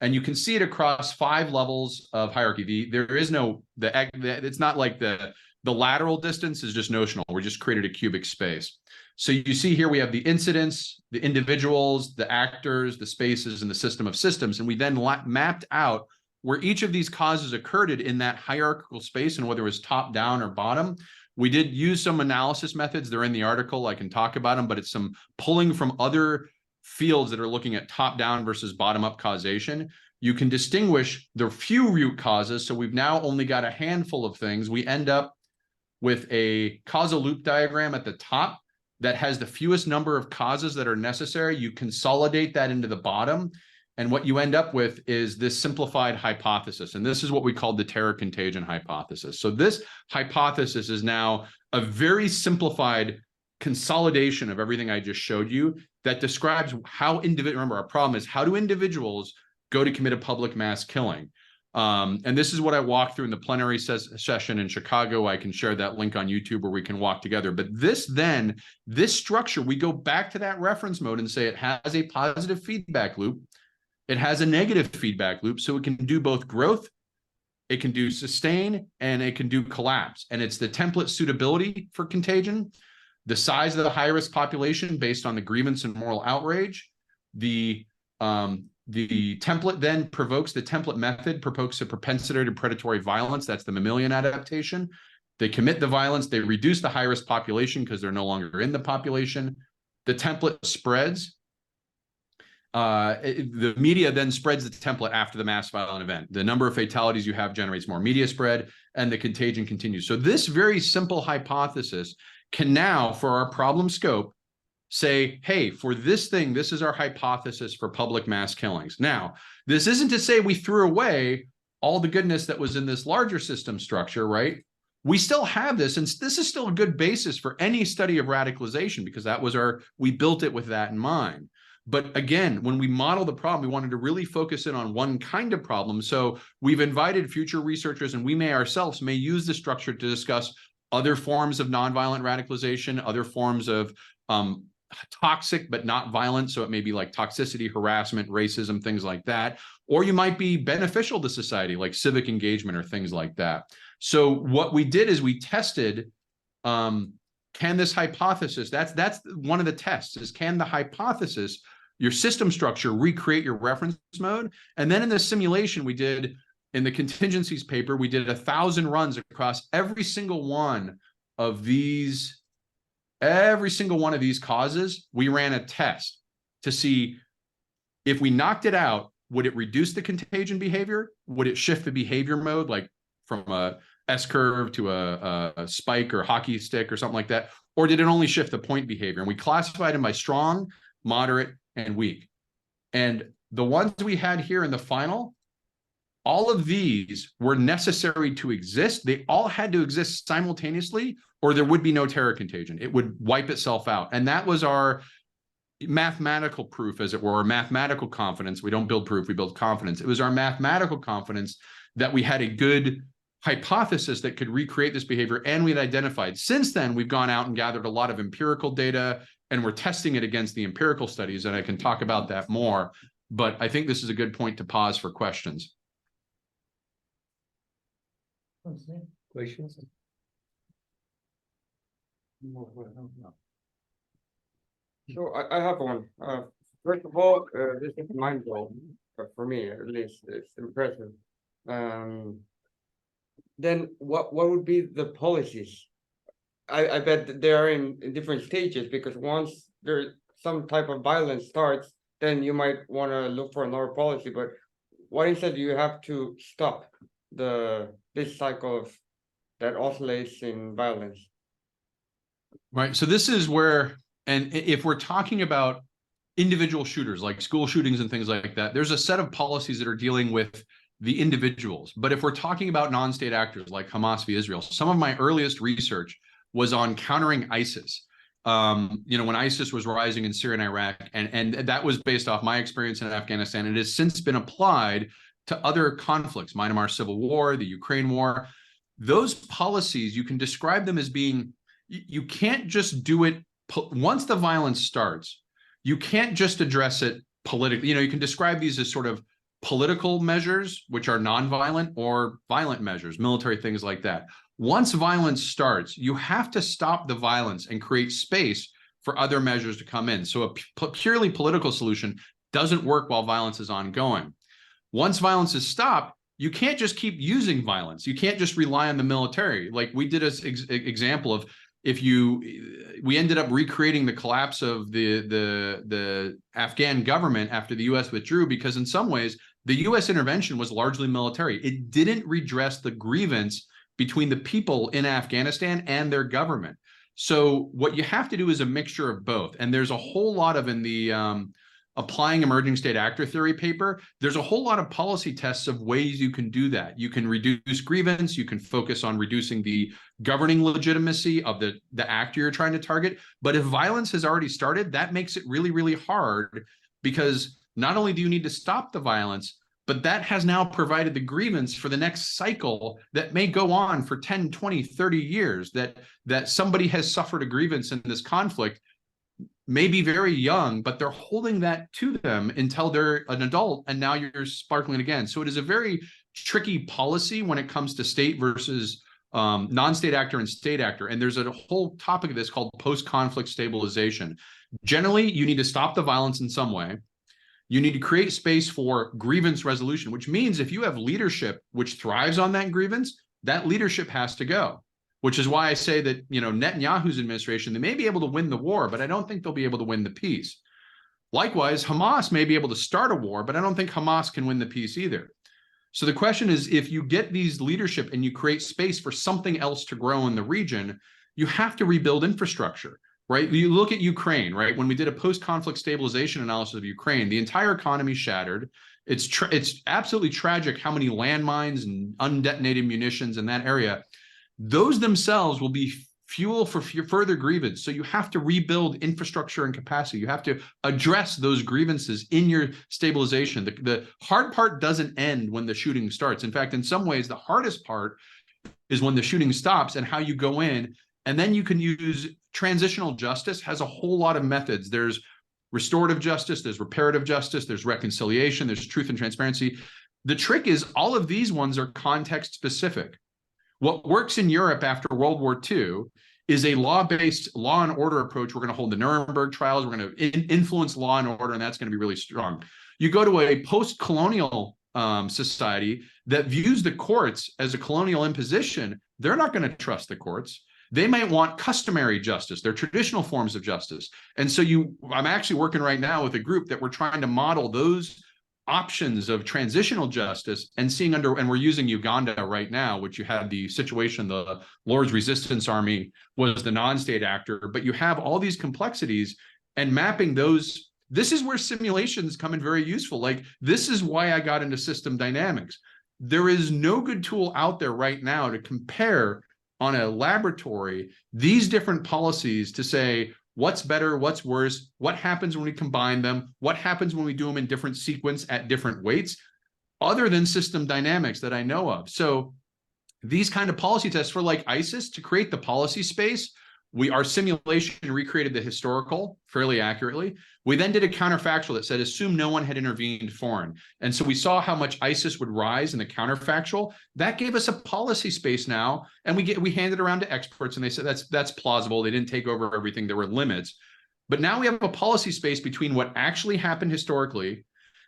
And you can see it across 5 levels of hierarchy. There is no, it's not like the lateral distance is just notional. We just created a cubic space. So you see here we have the incidents, the individuals, the actors, the spaces, and the system of systems. And we then mapped out where each of these causes occurred in that hierarchical space and whether it was top down or bottom. We did use some analysis methods. They're in the article. I can talk about them, but it's some pulling from other fields that are looking at top down versus bottom up causation. You can distinguish the few root causes. So we've now only got a handful of things. We end up with a causal loop diagram at the top that has the fewest number of causes that are necessary. You consolidate that into the bottom, and what you end up with is this simplified hypothesis. And this is what we call the terror contagion hypothesis. So this hypothesis is now a very simplified consolidation of everything I just showed you that describes how remember, our problem is, how do individuals go to commit a public mass killing? And this is what I walked through in the plenary session in Chicago. I can share that link on YouTube where we can walk together. But this structure, we go back to that reference mode and say it has a positive feedback loop. It has a negative feedback loop. So it can do both growth, it can do sustain, and it can do collapse. And it's the template suitability for contagion, the size of the high-risk population based on the grievance and moral outrage, the template then provokes, the template method provokes a propensity to predatory violence. That's the mammalian adaptation. They commit the violence, they reduce the high-risk population because they're no longer in the population. The template spreads. The media then spreads the template after the mass violent event. The number of fatalities you have generates more media spread, and the contagion continues. So this very simple hypothesis can now, for our problem scope, say, hey, for this thing, this is our hypothesis for public mass killings. Now, this isn't to say we threw away all the goodness that was in this larger system structure, right? We still have this, and this is still a good basis for any study of radicalization, because that was we built it with that in mind. But again, when we model the problem, we wanted to really focus in on one kind of problem. So we've invited future researchers, and we ourselves may use the structure to discuss other forms of nonviolent radicalization, other forms of toxic but not violent. So it may be like toxicity, harassment, racism, things like that. Or you might be beneficial to society, like civic engagement or things like that. So what we did is we tested, can this hypothesis, that's one of the tests, is can the hypothesis, your system structure, recreate your reference mode? And then in the simulation we did, in the contingencies paper, we did 1,000 runs across every single one of these causes. We ran a test to see if we knocked it out, would it reduce the contagion behavior? Would it shift the behavior mode, like from a S-curve to a spike or hockey stick or something like that? Or did it only shift the point behavior? And we classified them by strong, moderate, and weak. And the ones we had here in the final, all of these were necessary to exist. They all had to exist simultaneously, or there would be no terror contagion. It would wipe itself out. And that was our mathematical proof, as it were, mathematical confidence. We don't build proof, we build confidence. It was our mathematical confidence that we had a good hypothesis that could recreate this behavior, and we had identified. Since then, we've gone out and gathered a lot of empirical data, and we're testing it against the empirical studies, and I can talk about that more. But I think this is a good point to pause for questions. Questions? So I have one. First of all, this is mind-blowing for me, at least. It's impressive. Then what would be the policies? I bet that they are in different stages, because once there's some type of violence starts, then you might want to look for another policy. But what instead do you have to stop this cycle of that oscillates in violence? Right. So this is where, and if we're talking about individual shooters like school shootings and things like that, there's a set of policies that are dealing with the individuals. But if we're talking about non-state actors like Hamas v. Israel, some of my earliest research was on countering ISIS. When ISIS was rising in Syria and Iraq, and that was based off my experience in Afghanistan. It has since been applied to other conflicts, Myanmar civil war, the Ukraine war. Those policies, you can describe them as being, you can't just do it once the violence starts. You can't just address it politically. You can describe these as sort of political measures, which are nonviolent, or violent measures, military things like that. Once violence starts, you have to stop the violence and create space for other measures to come in. So a purely political solution doesn't work while violence is ongoing. Once violence is stopped, you can't just keep using violence. You can't just rely on the military. Like we did an example of, we ended up recreating the collapse of the Afghan government after the US withdrew, because in some ways, the US intervention was largely military. It didn't redress the grievance between the people in Afghanistan and their government. So what you have to do is a mixture of both. And there's a whole lot of, in the Applying Emerging State Actor Theory paper, there's a whole lot of policy tests of ways you can do that. You can reduce grievance, you can focus on reducing the governing legitimacy of the actor you're trying to target. But if violence has already started, that makes it really, really hard, because not only do you need to stop the violence, but that has now provided the grievance for the next cycle that may go on for 10, 20, 30 years, that somebody has suffered a grievance in this conflict, may be very young, but they're holding that to them until they're an adult, and now you're sparkling again. So it is a very tricky policy when it comes to state versus non-state actor and state actor. And there's a whole topic of this called post-conflict stabilization. Generally, you need to stop the violence in some way. You need to create space for grievance resolution, which means if you have leadership which thrives on that grievance, that leadership has to go. Which is why I say that, Netanyahu's administration, they may be able to win the war, but I don't think they'll be able to win the peace. Likewise, Hamas may be able to start a war, but I don't think Hamas can win the peace either. So the question is, if you get these leadership and you create space for something else to grow in the region, you have to rebuild infrastructure, right? You look at Ukraine, right? When we did a post-conflict stabilization analysis of Ukraine, the entire economy shattered. It's absolutely tragic how many landmines and undetonated munitions in that area. Those themselves will be fuel for further grievance. So you have to rebuild infrastructure and capacity. You have to address those grievances in your stabilization. The hard part doesn't end when the shooting starts. In fact, in some ways, the hardest part is when the shooting stops and how you go in. And then you can use transitional justice, has a whole lot of methods. There's restorative justice, there's reparative justice, there's reconciliation, there's truth and transparency. The trick is all of these ones are context specific. What works in Europe after World War II is a law-based law and order approach. We're going to hold the Nuremberg trials. We're going to influence law and order, and that's going to be really strong. You go to a post-colonial society that views the courts as a colonial imposition, they're not going to trust the courts. They might want customary justice, their traditional forms of justice. And so I'm actually working right now with a group that we're trying to model those options of transitional justice and and we're using Uganda right now, which you had the situation, the Lord's Resistance Army was the non-state actor, but you have all these complexities and mapping those. This is where simulations come in very useful. Like, this is why I got into system dynamics. There is no good tool out there right now to compare on a laboratory these different policies to say, what's better, what's worse, what happens when we combine them, what happens when we do them in different sequence at different weights, other than system dynamics that I know of. So these kind of policy tests for like ISIS, to create the policy space our simulation recreated the historical fairly accurately. We then did a counterfactual that said, assume no one had intervened foreign. And so we saw how much ISIS would rise in the counterfactual. That gave us a policy space now. And we handed it around to experts and they said, that's plausible. They didn't take over everything. There were limits. But now we have a policy space between what actually happened historically,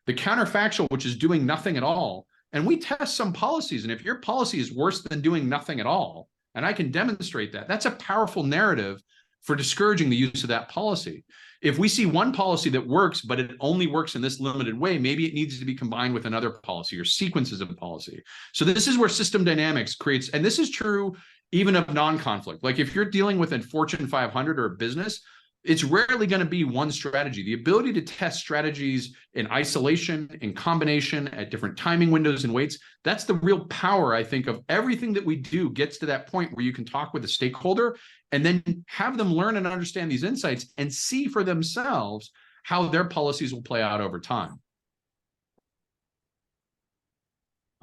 the counterfactual, which is doing nothing at all. And we test some policies. And if your policy is worse than doing nothing at all, and I can demonstrate that, that's a powerful narrative for discouraging the use of that policy. If we see one policy that works, but it only works in this limited way, maybe it needs to be combined with another policy or sequences of policy. So this is where system dynamics creates, and this is true even of non-conflict. Like if you're dealing with a Fortune 500 or a business, it's rarely going to be one strategy. The ability to test strategies in isolation, in combination, at different timing windows and weights, that's the real power, I think, of everything that we do gets to that point where you can talk with a stakeholder and then have them learn and understand these insights and see for themselves how their policies will play out over time.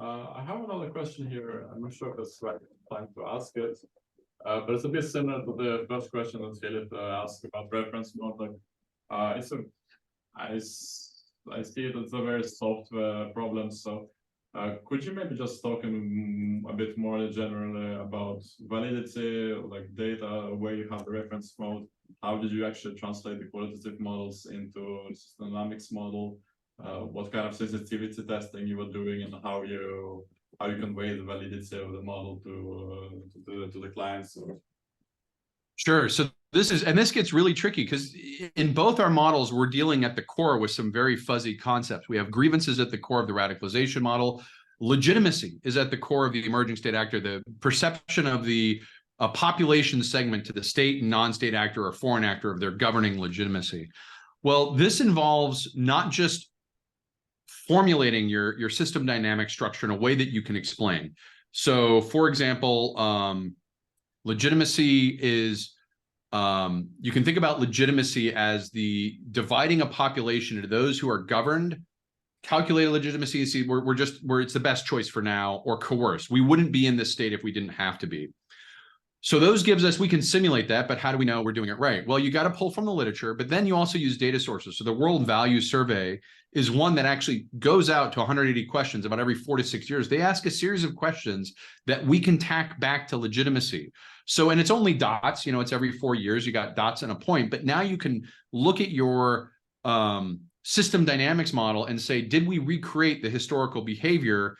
I have another question here. I'm not sure if it's right time to ask it. But it's a bit similar to the first question that Philip asked about reference model. I see it as a very soft problem. So could you maybe just talk a bit more generally about validity, like data, where you have the reference mode? How did you actually translate the qualitative models into system dynamics model? What kind of sensitivity testing you were doing, and how you convey the validity of the model to the clients? Sure. So this gets really tricky because in both our models, we're dealing at the core with some very fuzzy concepts. We have grievances at the core of the radicalization model. Legitimacy is at the core of the emerging state actor, the perception of the population segment to the state and non-state actor or foreign actor of their governing legitimacy. Well, this involves not just formulating your system dynamic structure in a way that you can explain. So, for example, legitimacy is, you can think about legitimacy as the dividing a population into those who are governed, calculated legitimacy, see, where it's the best choice for now, or coerced. We wouldn't be in this state if we didn't have to be. So those gives us, we can simulate that, but how do we know we're doing it right? Well, you got to pull from the literature, but then you also use data sources. So the World Value Survey is one that actually goes out to 180 questions about every 4 to 6 years. They ask a series of questions that we can tack back to legitimacy. So, and it's only dots, it's every 4 years, you got dots and a point, but now you can look at your system dynamics model and say, did we recreate the historical behavior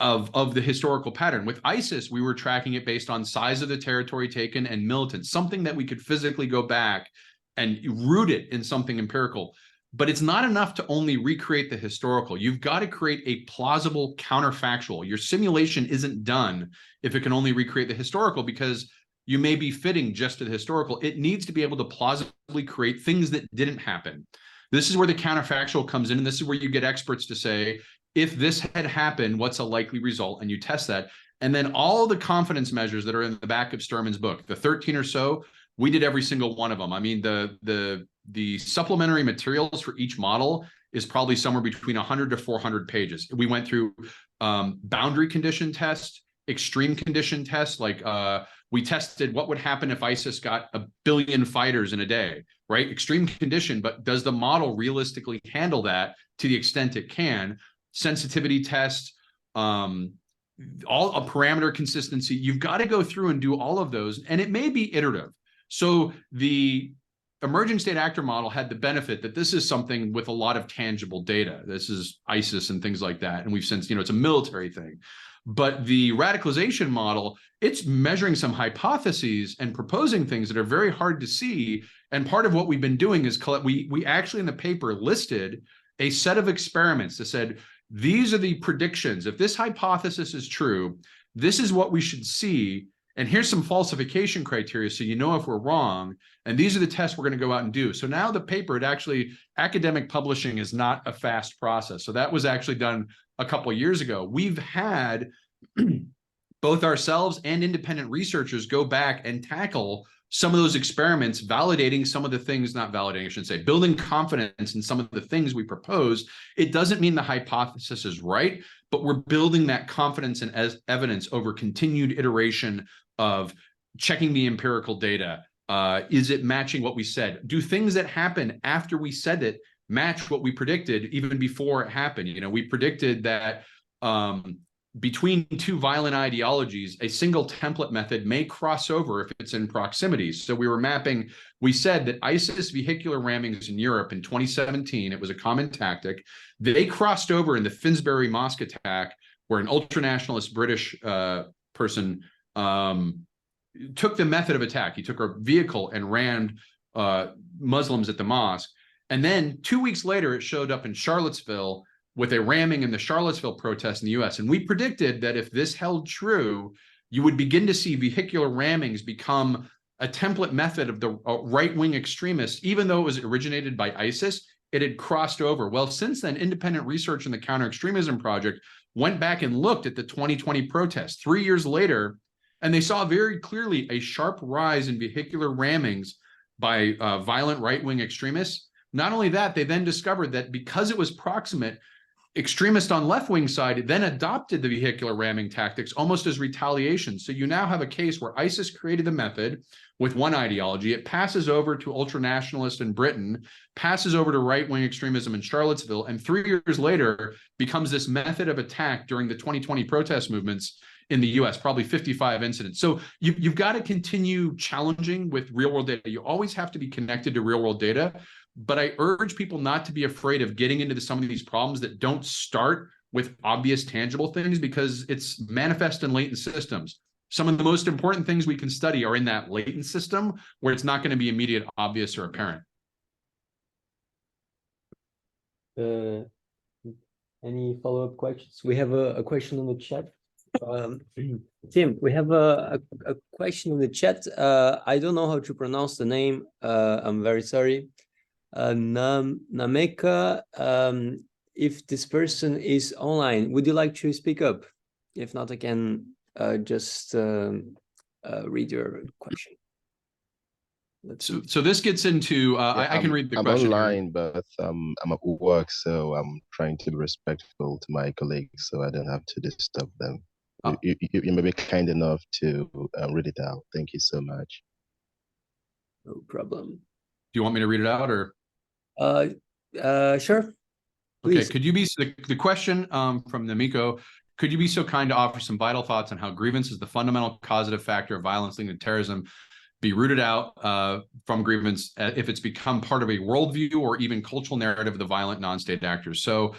of the historical pattern? With ISIS, we were tracking it based on size of the territory taken and militants, something that we could physically go back and root it in something empirical. But it's not enough to only recreate the historical. You've got to create a plausible counterfactual. Your simulation isn't done if it can only recreate the historical, because you may be fitting just to the historical. It needs to be able to plausibly create things that didn't happen. This is where the counterfactual comes in, and this is where you get experts to say, if this had happened, what's a likely result? And you test that. And then all the confidence measures that are in the back of Sturman's book, the 13 or so, we did every single one of them. I mean, the supplementary materials for each model is probably somewhere between 100 to 400 pages. We went through boundary condition test, extreme condition test, like we tested what would happen if ISIS got 1 billion fighters in a day, right? Extreme condition, but does the model realistically handle that to the extent it can? Sensitivity test, all a parameter consistency. You've got to go through and do all of those, and it may be iterative. So the emerging state actor model had the benefit that this is something with a lot of tangible data. This is ISIS and things like that. And we've since, it's a military thing. But the radicalization model, it's measuring some hypotheses and proposing things that are very hard to see. And part of what we've been doing is we actually in the paper listed a set of experiments that said, these are the predictions. If this hypothesis is true, this is what we should see. And here's some falsification criteria so you know if we're wrong. And these are the tests we're going to go out and do. So now the paper, academic publishing is not a fast process. So that was actually done a couple of years ago. We've had both ourselves and independent researchers go back and tackle some of those experiments, validating some of the things, not validating, I should say, building confidence in some of the things we propose. It doesn't mean the hypothesis is right, but we're building that confidence and evidence over continued iteration of checking the empirical data, Is it matching what we said? Do things that happen after we said it match what we predicted even before it happened? You know, we predicted that between two violent ideologies, a single template method may cross over if it's in proximity. So we were mapping, we said that ISIS vehicular rammings in Europe in 2017, it was a common tactic. They crossed over in the Finsbury Mosque attack, where an ultranationalist British person took the method of attack. He took a vehicle and rammed Muslims at the mosque. And then 2 weeks later, it showed up in Charlottesville with a ramming in the Charlottesville protest in the US. And we predicted that if this held true, you would begin to see vehicular rammings become a template method of the right-wing extremists. Even though it was originated by ISIS, it had crossed over. Well, since then, independent research in the Counter-Extremism Project went back and looked at the 2020 protests 3 years later, and they saw very clearly a sharp rise in vehicular rammings by violent right-wing extremists. Not only that, they then discovered that because it was proximate, extremists on left-wing side then adopted the vehicular ramming tactics almost as retaliation. So you now have a case where ISIS created the method with one ideology. It passes over to ultranationalist in Britain, passes over to right-wing extremism in Charlottesville, and 3 years later becomes this method of attack during the 2020 protest movements in the US, probably 55 incidents. So you've got to continue challenging with real-world data. You always have to be connected to real-world data. But I urge people not to be afraid of getting into some of these problems that don't start with obvious, tangible things, because it's manifest in latent systems. Some of the most important things we can study are in that latent system where it's not going to be immediate, obvious, or apparent. Any follow-up questions? We have a question in the chat. Tim, we have a question in the chat. I don't know how to pronounce the name. I'm very sorry. Nameka, if this person is online, would you like to speak up? If not, I can just read your question. So this gets into, I can read the question. I'm online, but I'm at work, so I'm trying to be respectful to my colleagues, so I don't have to disturb them. Oh. You may be kind enough to read it out. Thank you so much. No problem. Do you want me to read it out, or? Sure. Please. Okay, could you be, the question from Namiko, could you be so kind to offer some vital thoughts on how grievance is the fundamental causative factor of violence linked to terrorism, be rooted out from grievance if it's become part of a worldview or even cultural narrative of the violent non-state actors? So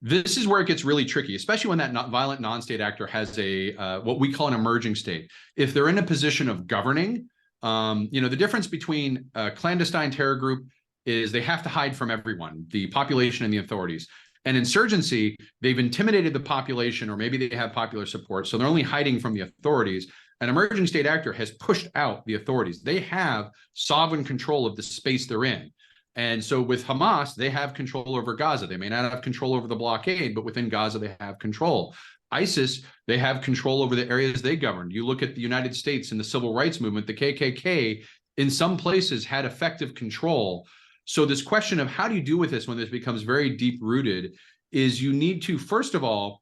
this is where it gets really tricky, especially when that violent non-state actor has a what we call an emerging state. If they're in a position of governing, you know, the difference between a clandestine terror group is they have to hide from everyone, the population and the authorities. And insurgency, they've intimidated the population, or maybe they have popular support, so they're only hiding from the authorities. An emerging state actor has pushed out the authorities. They have sovereign control of the space they're in. And so with Hamas, they have control over Gaza. They may not have control over the blockade, but within Gaza, they have control. ISIS, they have control over the areas they govern. You look at the United States and the civil rights movement, the KKK, in some places had effective control. So this question of how do you deal with this when this becomes very deep-rooted is you need to, first of all,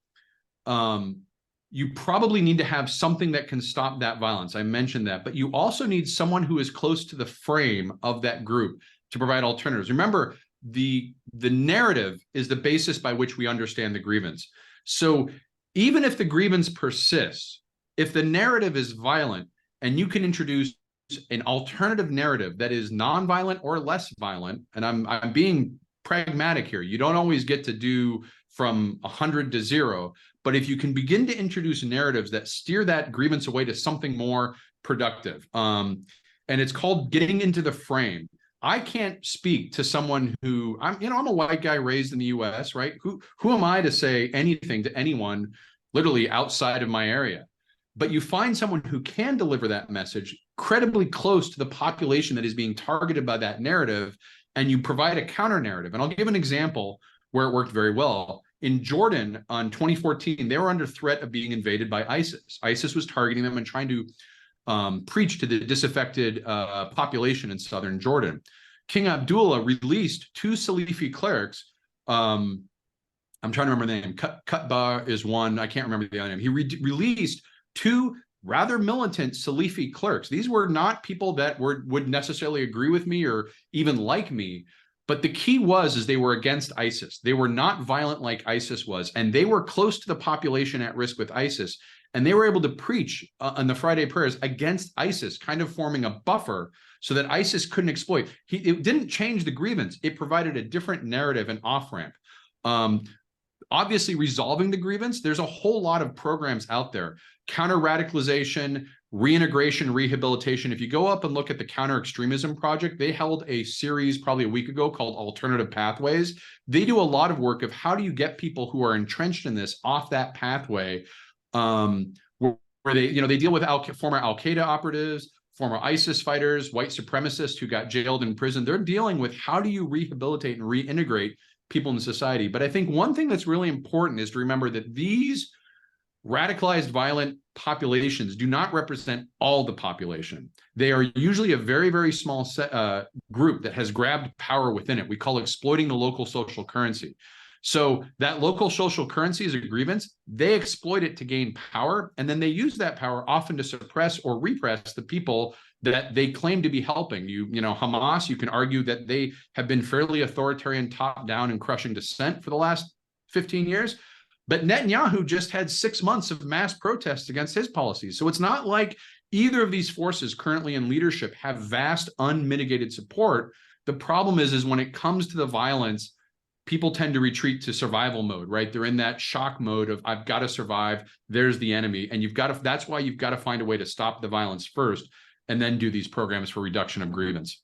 you probably need to have something that can stop that violence. I mentioned that, but you also need someone who is close to the frame of that group to provide alternatives. Remember, the narrative is the basis by which we understand the grievance. So even if the grievance persists, if the narrative is violent and you can introduce an alternative narrative that is nonviolent or less violent, and I'm being pragmatic here. You don't always get to do from 100 to 0, but if you can begin to introduce narratives that steer that grievance away to something more productive, and it's called getting into the frame. I can't speak to someone who I'm a white guy raised in the US, right? Who am I to say anything to anyone literally outside of my area? But you find someone who can deliver that message credibly close to the population that is being targeted by that narrative, and you provide a counter narrative. And I'll give an example where it worked very well. In Jordan on 2014, they were under threat of being invaded by ISIS. ISIS was targeting them and trying to preach to the disaffected population in southern Jordan. King Abdullah released 2 Salafi clerics. I'm trying to remember the name. Qutbah is one. I can't remember the other name. He released 2 rather militant Salafi clerks. These were not people that would necessarily agree with me or even like me. But the key is they were against ISIS. They were not violent like ISIS was, and they were close to the population at risk with ISIS. And they were able to preach on the Friday prayers against ISIS, kind of forming a buffer so that ISIS couldn't exploit. It didn't change the grievance. It provided a different narrative and off-ramp. Obviously, resolving the grievance, there's a whole lot of programs out there. Counter-radicalization, reintegration, rehabilitation. If you go up and look at the Counter-Extremism Project, they held a series probably a week ago called Alternative Pathways. They do a lot of work of how do you get people who are entrenched in this off that pathway, where they deal with former Al-Qaeda operatives, former ISIS fighters, white supremacists who got jailed in prison. They're dealing with how do you rehabilitate and reintegrate people in society. But I think one thing that's really important is to remember that these radicalized violent populations do not represent all the population. They are usually a very, very small group that has grabbed power within it. We call exploiting the local social currency. So that local social currency is a grievance. They exploit it to gain power, and then they use that power often to suppress or repress the people that they claim to be helping. You know, Hamas, you can argue that they have been fairly authoritarian, top-down, and crushing dissent for the last 15 years. But Netanyahu just had 6 months of mass protests against his policies. So it's not like either of these forces currently in leadership have vast, unmitigated support. The problem is when it comes to the violence, people tend to retreat to survival mode, right? They're in that shock mode of, I've got to survive, there's the enemy. And that's why you've got to find a way to stop the violence first, and then do these programs for reduction of grievance.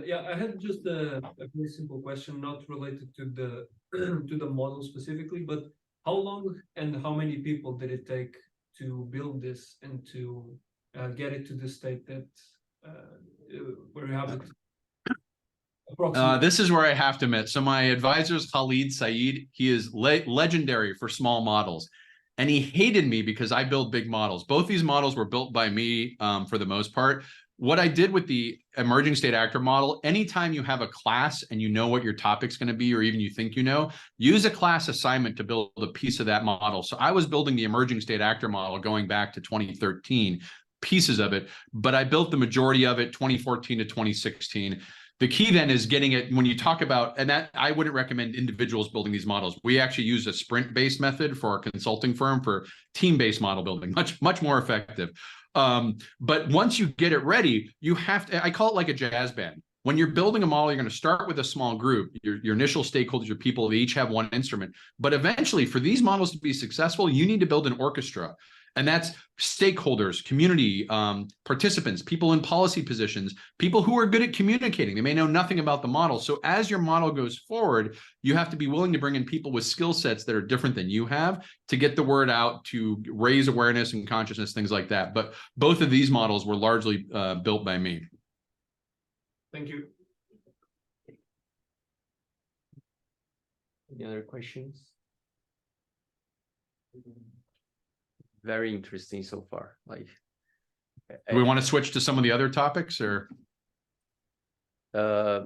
Yeah, I had just a very simple question, not related to the to the model specifically, but how long and how many people did it take to build this and to get it to the state that where you have it? This is where I have to admit. So my advisor is Khalid Saeed. He is legendary for small models. And he hated me because I build big models. Both these models were built by me for the most part. What I did with the emerging state actor model, anytime you have a class and you know what your topic's going to be, or even you think you know, use a class assignment to build a piece of that model. So I was building the emerging state actor model going back to 2013, pieces of it, but I built the majority of it 2014 to 2016. The key then is getting it, when you talk about, and that I wouldn't recommend individuals building these models. We actually use a sprint-based method for our consulting firm for team-based model building, much more effective. But once you get it ready, you have to, I call it like a jazz band. When you're building a model, you're going to start with a small group. Your initial stakeholders, your people, they each have one instrument. But eventually, for these models to be successful, you need to build an orchestra. And that's stakeholders, community, participants, people in policy positions, people who are good at communicating. They may know nothing about the model. So as your model goes forward, you have to be willing to bring in people with skill sets that are different than you have to get the word out, to raise awareness and consciousness, things like that. But both of these models were largely built by me. Thank you. Any other questions? Very interesting so far. Like, do we want to switch to some of the other topics, or? Yeah,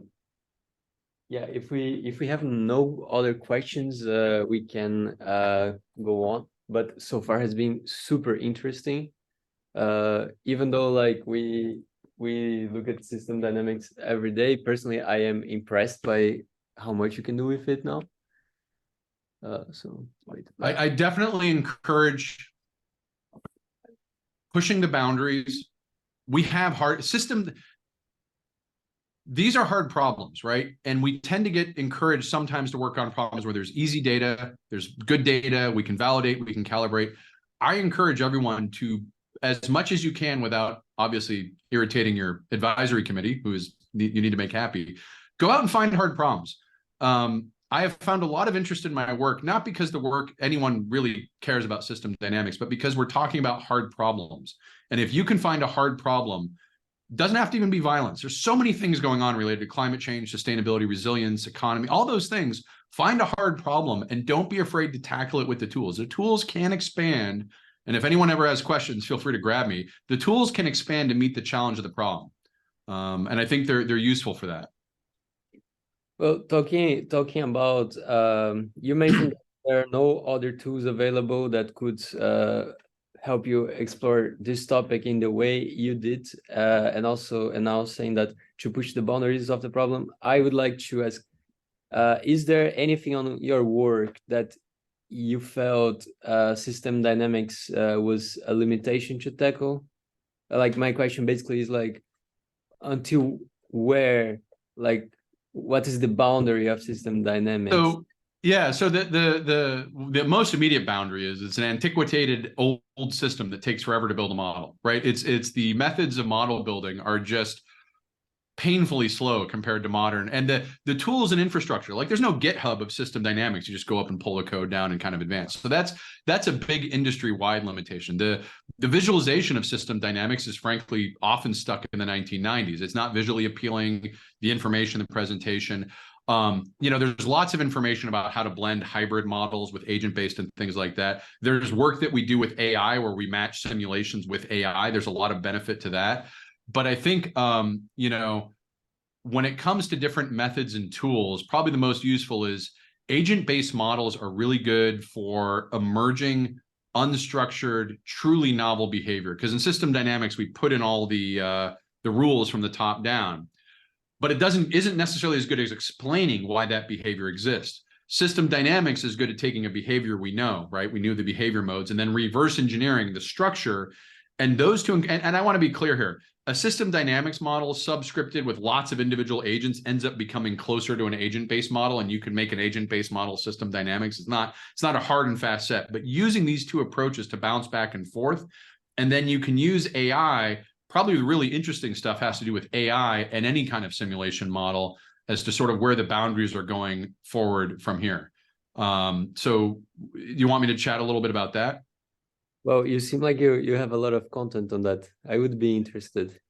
if we have no other questions, we can go on. But so far has been super interesting. Even though like we look at system dynamics every day, personally, I am impressed by how much you can do with it now. So wait, I definitely encourage pushing the boundaries. We have these are hard problems, right? And we tend to get encouraged sometimes to work on problems where there's easy data, there's good data, we can validate, we can calibrate. I encourage everyone to, as much as you can without obviously irritating your advisory committee, you need to make happy, go out and find hard problems. I have found a lot of interest in my work, not because the work anyone really cares about system dynamics, but because we're talking about hard problems. And if you can find a hard problem, it doesn't have to even be violence. There's so many things going on related to climate change, sustainability, resilience, economy, all those things. Find a hard problem and don't be afraid to tackle it with the tools. The tools can expand. And if anyone ever has questions, feel free to grab me. The tools can expand to meet the challenge of the problem. And I think they're useful for that. Well, talking about, you mentioned there are no other tools available that could help you explore this topic in the way you did, and also saying that to push the boundaries of the problem, I would like to ask, is there anything on your work that you felt system dynamics was a limitation to tackle? Like, my question basically is like, until where, like, what is the boundary of system dynamics? So yeah, so the most immediate boundary is it's an antiquated old system that takes forever to build a model, right? It's the methods of model building are just painfully slow compared to modern, and the tools and infrastructure, like there's no GitHub of system dynamics. You just go up and pull the code down and kind of advance. So that's a big industry-wide limitation. The visualization of system dynamics is frankly often stuck in the 1990s. It's not visually appealing. The information, the presentation, there's lots of information about how to blend hybrid models with agent-based and things like that. There's work that we do with AI where we match simulations with AI. There's a lot of benefit to that. But I think, when it comes to different methods and tools, probably the most useful is agent-based models are really good for emerging, unstructured, truly novel behavior. Because in system dynamics, we put in all the rules from the top down, but it isn't necessarily as good as explaining why that behavior exists. System dynamics is good at taking a behavior we know, right? We knew the behavior modes, and then reverse engineering the structure. And those two, and I want to be clear here, a system dynamics model subscripted with lots of individual agents ends up becoming closer to an agent-based model, and you can make an agent-based model system dynamics. It's not a hard and fast set, but using these two approaches to bounce back and forth, and then you can use AI. Probably the really interesting stuff has to do with AI and any kind of simulation model as to sort of where the boundaries are going forward from here. So you want me to chat a little bit about that? Well, you seem like you have a lot of content on that. I would be interested.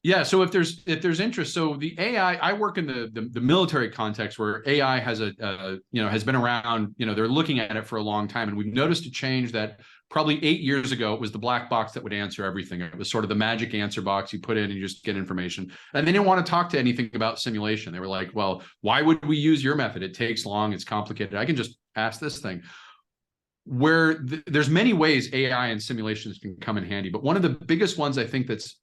Yeah, so if there's interest, so the AI, I work in the military context where AI has has been around, they're looking at it for a long time, and we've noticed a change that probably 8 years ago, it was the black box that would answer everything. It was sort of the magic answer box you put in and you just get information. And they didn't want to talk to anything about simulation. They were like, well, why would we use your method? It takes long, it's complicated. I can just ask this thing. Where there's many ways AI and simulations can come in handy, but one of the biggest ones I think that's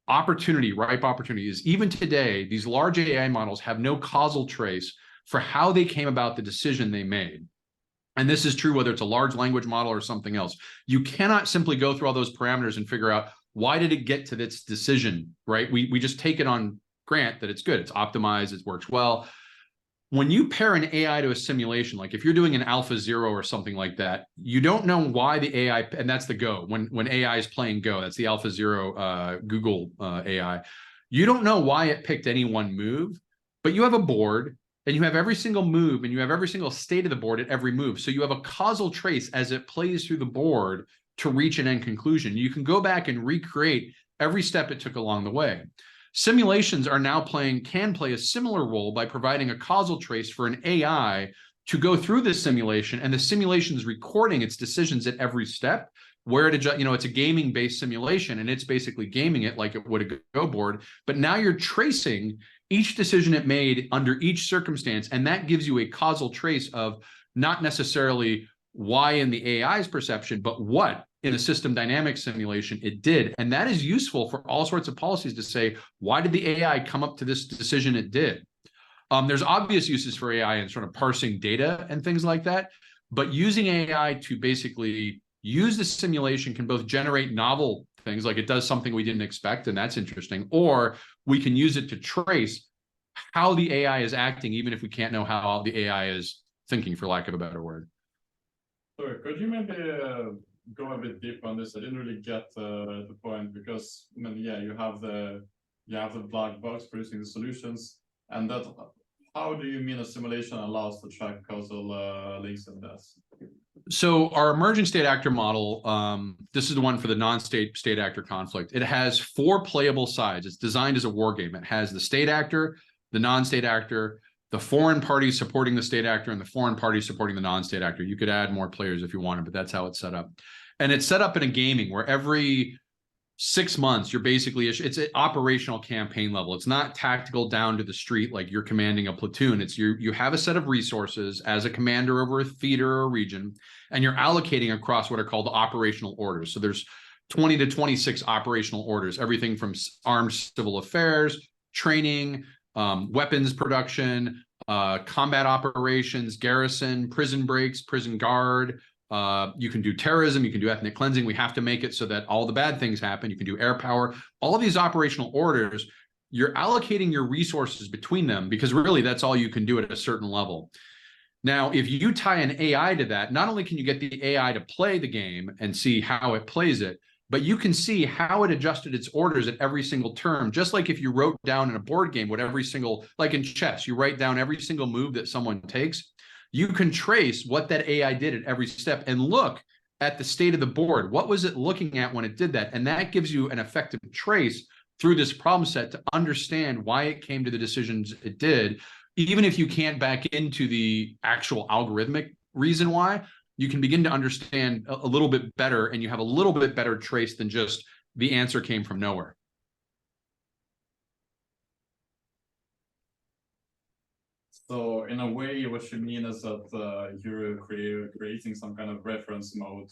ripe opportunity is even today, these large AI models have no causal trace for how they came about the decision they made. And this is true whether it's a large language model or something else. You cannot simply go through all those parameters and figure out why did it get to this decision, right? We just take it on grant that it's good, it's optimized, it works well. When you pair an AI to a simulation, like if you're doing an AlphaZero or something like that, you don't know why the AI, and that's the Go. When AI is playing Go, that's the AlphaZero Google AI. You don't know why it picked any one move, but you have a board and you have every single move and you have every single state of the board at every move. So you have a causal trace as it plays through the board to reach an end conclusion. You can go back and recreate every step it took along the way. Simulations are now can play a similar role by providing a causal trace for an AI to go through this simulation, and the simulation is recording its decisions at every step. Where it it's a gaming-based simulation, and it's basically gaming it like it would a Go board. But now you're tracing each decision it made under each circumstance, and that gives you a causal trace of not necessarily why in the AI's perception, but what in a system dynamics simulation it did. And that is useful for all sorts of policies to say, why did the AI come up to this decision it did? There's obvious uses for AI in sort of parsing data and things like that, but using AI to basically use the simulation can both generate novel things, like it does something we didn't expect, and that's interesting, or we can use it to trace how the AI is acting, even if we can't know how the AI is thinking, for lack of a better word. Sorry, could you maybe go a bit deep on this? I didn't really get the point, because you have the black box producing the solutions, and that, how do you mean a simulation allows to track causal links in this? So our emerging state actor model, this is the one for the non-state state actor conflict. It has 4 playable sides. It's designed as a war game. It has the state actor, the non-state actor, the foreign party supporting the state actor, and the foreign party supporting the non-state actor. You could add more players if you wanted, but that's how it's set up. And it's set up in a gaming where every 6 months, you're basically, it's an operational campaign level. It's not tactical down to the street like you're commanding a platoon. It's you have a set of resources as a commander over a theater or a region, and you're allocating across what are called operational orders. So there's 20 to 26 operational orders, everything from armed civil affairs, training, weapons production, combat operations, garrison, prison breaks, prison guard. You can do terrorism, you can do ethnic cleansing. We have to make it so that all the bad things happen. You can do air power. All of these operational orders, you're allocating your resources between them because really that's all you can do at a certain level. Now, if you tie an AI to that, not only can you get the AI to play the game and see how it plays it, but you can see how it adjusted its orders at every single turn. Just like if you wrote down in a board game what every single, like in chess, you write down every single move that someone takes. You can trace what that AI did at every step and look at the state of the board. What was it looking at when it did that? And that gives you an effective trace through this problem set to understand why it came to the decisions it did. Even if you can't back into the actual algorithmic reason why, you can begin to understand a little bit better, and you have a little bit better trace than just the answer came from nowhere. So in a way, what you mean is that you're creating some kind of reference mode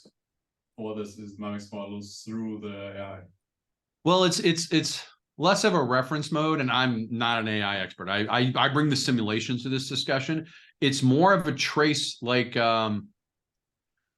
for this dynamics models through the AI. Well, it's less of a reference mode, and I'm not an AI expert. I bring the simulations to this discussion. It's more of a trace, like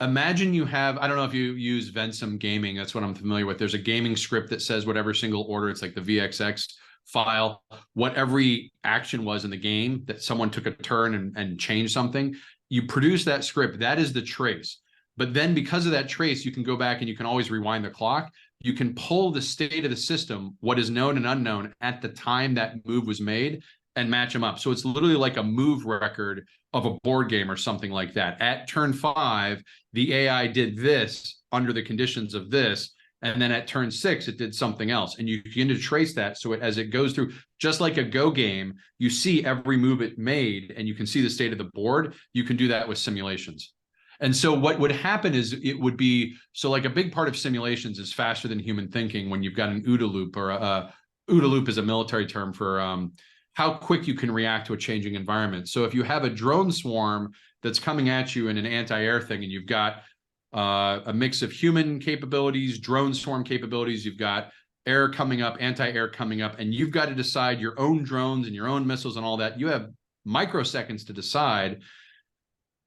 imagine you have, I don't know if you use Vensim gaming, that's what I'm familiar with. There's a gaming script that says whatever single order, it's like the VXX file, what every action was in the game, that someone took a turn and changed something. You produce that script, that is the trace. But then because of that trace, you can go back and you can always rewind the clock. You can pull the state of the system, what is known and unknown at the time that move was made, and match them up. So it's literally like a move record of a board game or something like that. At turn 5, the AI did this under the conditions of this. And then at turn 6, it did something else. And you begin to trace that. So as it goes through, just like a Go game, you see every move it made and you can see the state of the board. You can do that with simulations. And so what would happen is it would be, so like a big part of simulations is faster than human thinking when you've got an OODA loop, or OODA loop is a military term for how quick you can react to a changing environment. So if you have a drone swarm that's coming at you in an anti-air thing, and you've got a mix of human capabilities, drone swarm capabilities, you've got air coming up, anti-air coming up, and you've got to decide your own drones and your own missiles and all that. You have microseconds to decide.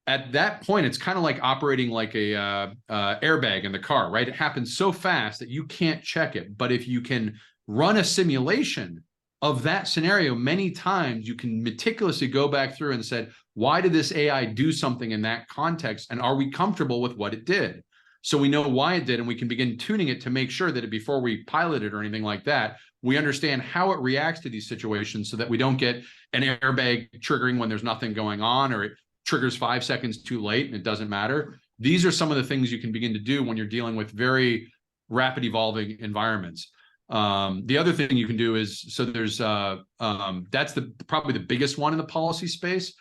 At that point, it's kind of like operating like a airbag in the car, right? It happens so fast that you can't check it. But if you can run a simulation of that scenario many times, you can meticulously go back through and said, why did this AI do something in that context? And are we comfortable with what it did? So we know why it did, and we can begin tuning it to make sure that before we pilot it or anything like that, we understand how it reacts to these situations so that we don't get an airbag triggering when there's nothing going on, or it triggers 5 seconds too late and it doesn't matter. These are some of the things you can begin to do when you're dealing with very rapid evolving environments. The other thing you can do is, so there's that's probably the biggest one in the policy space.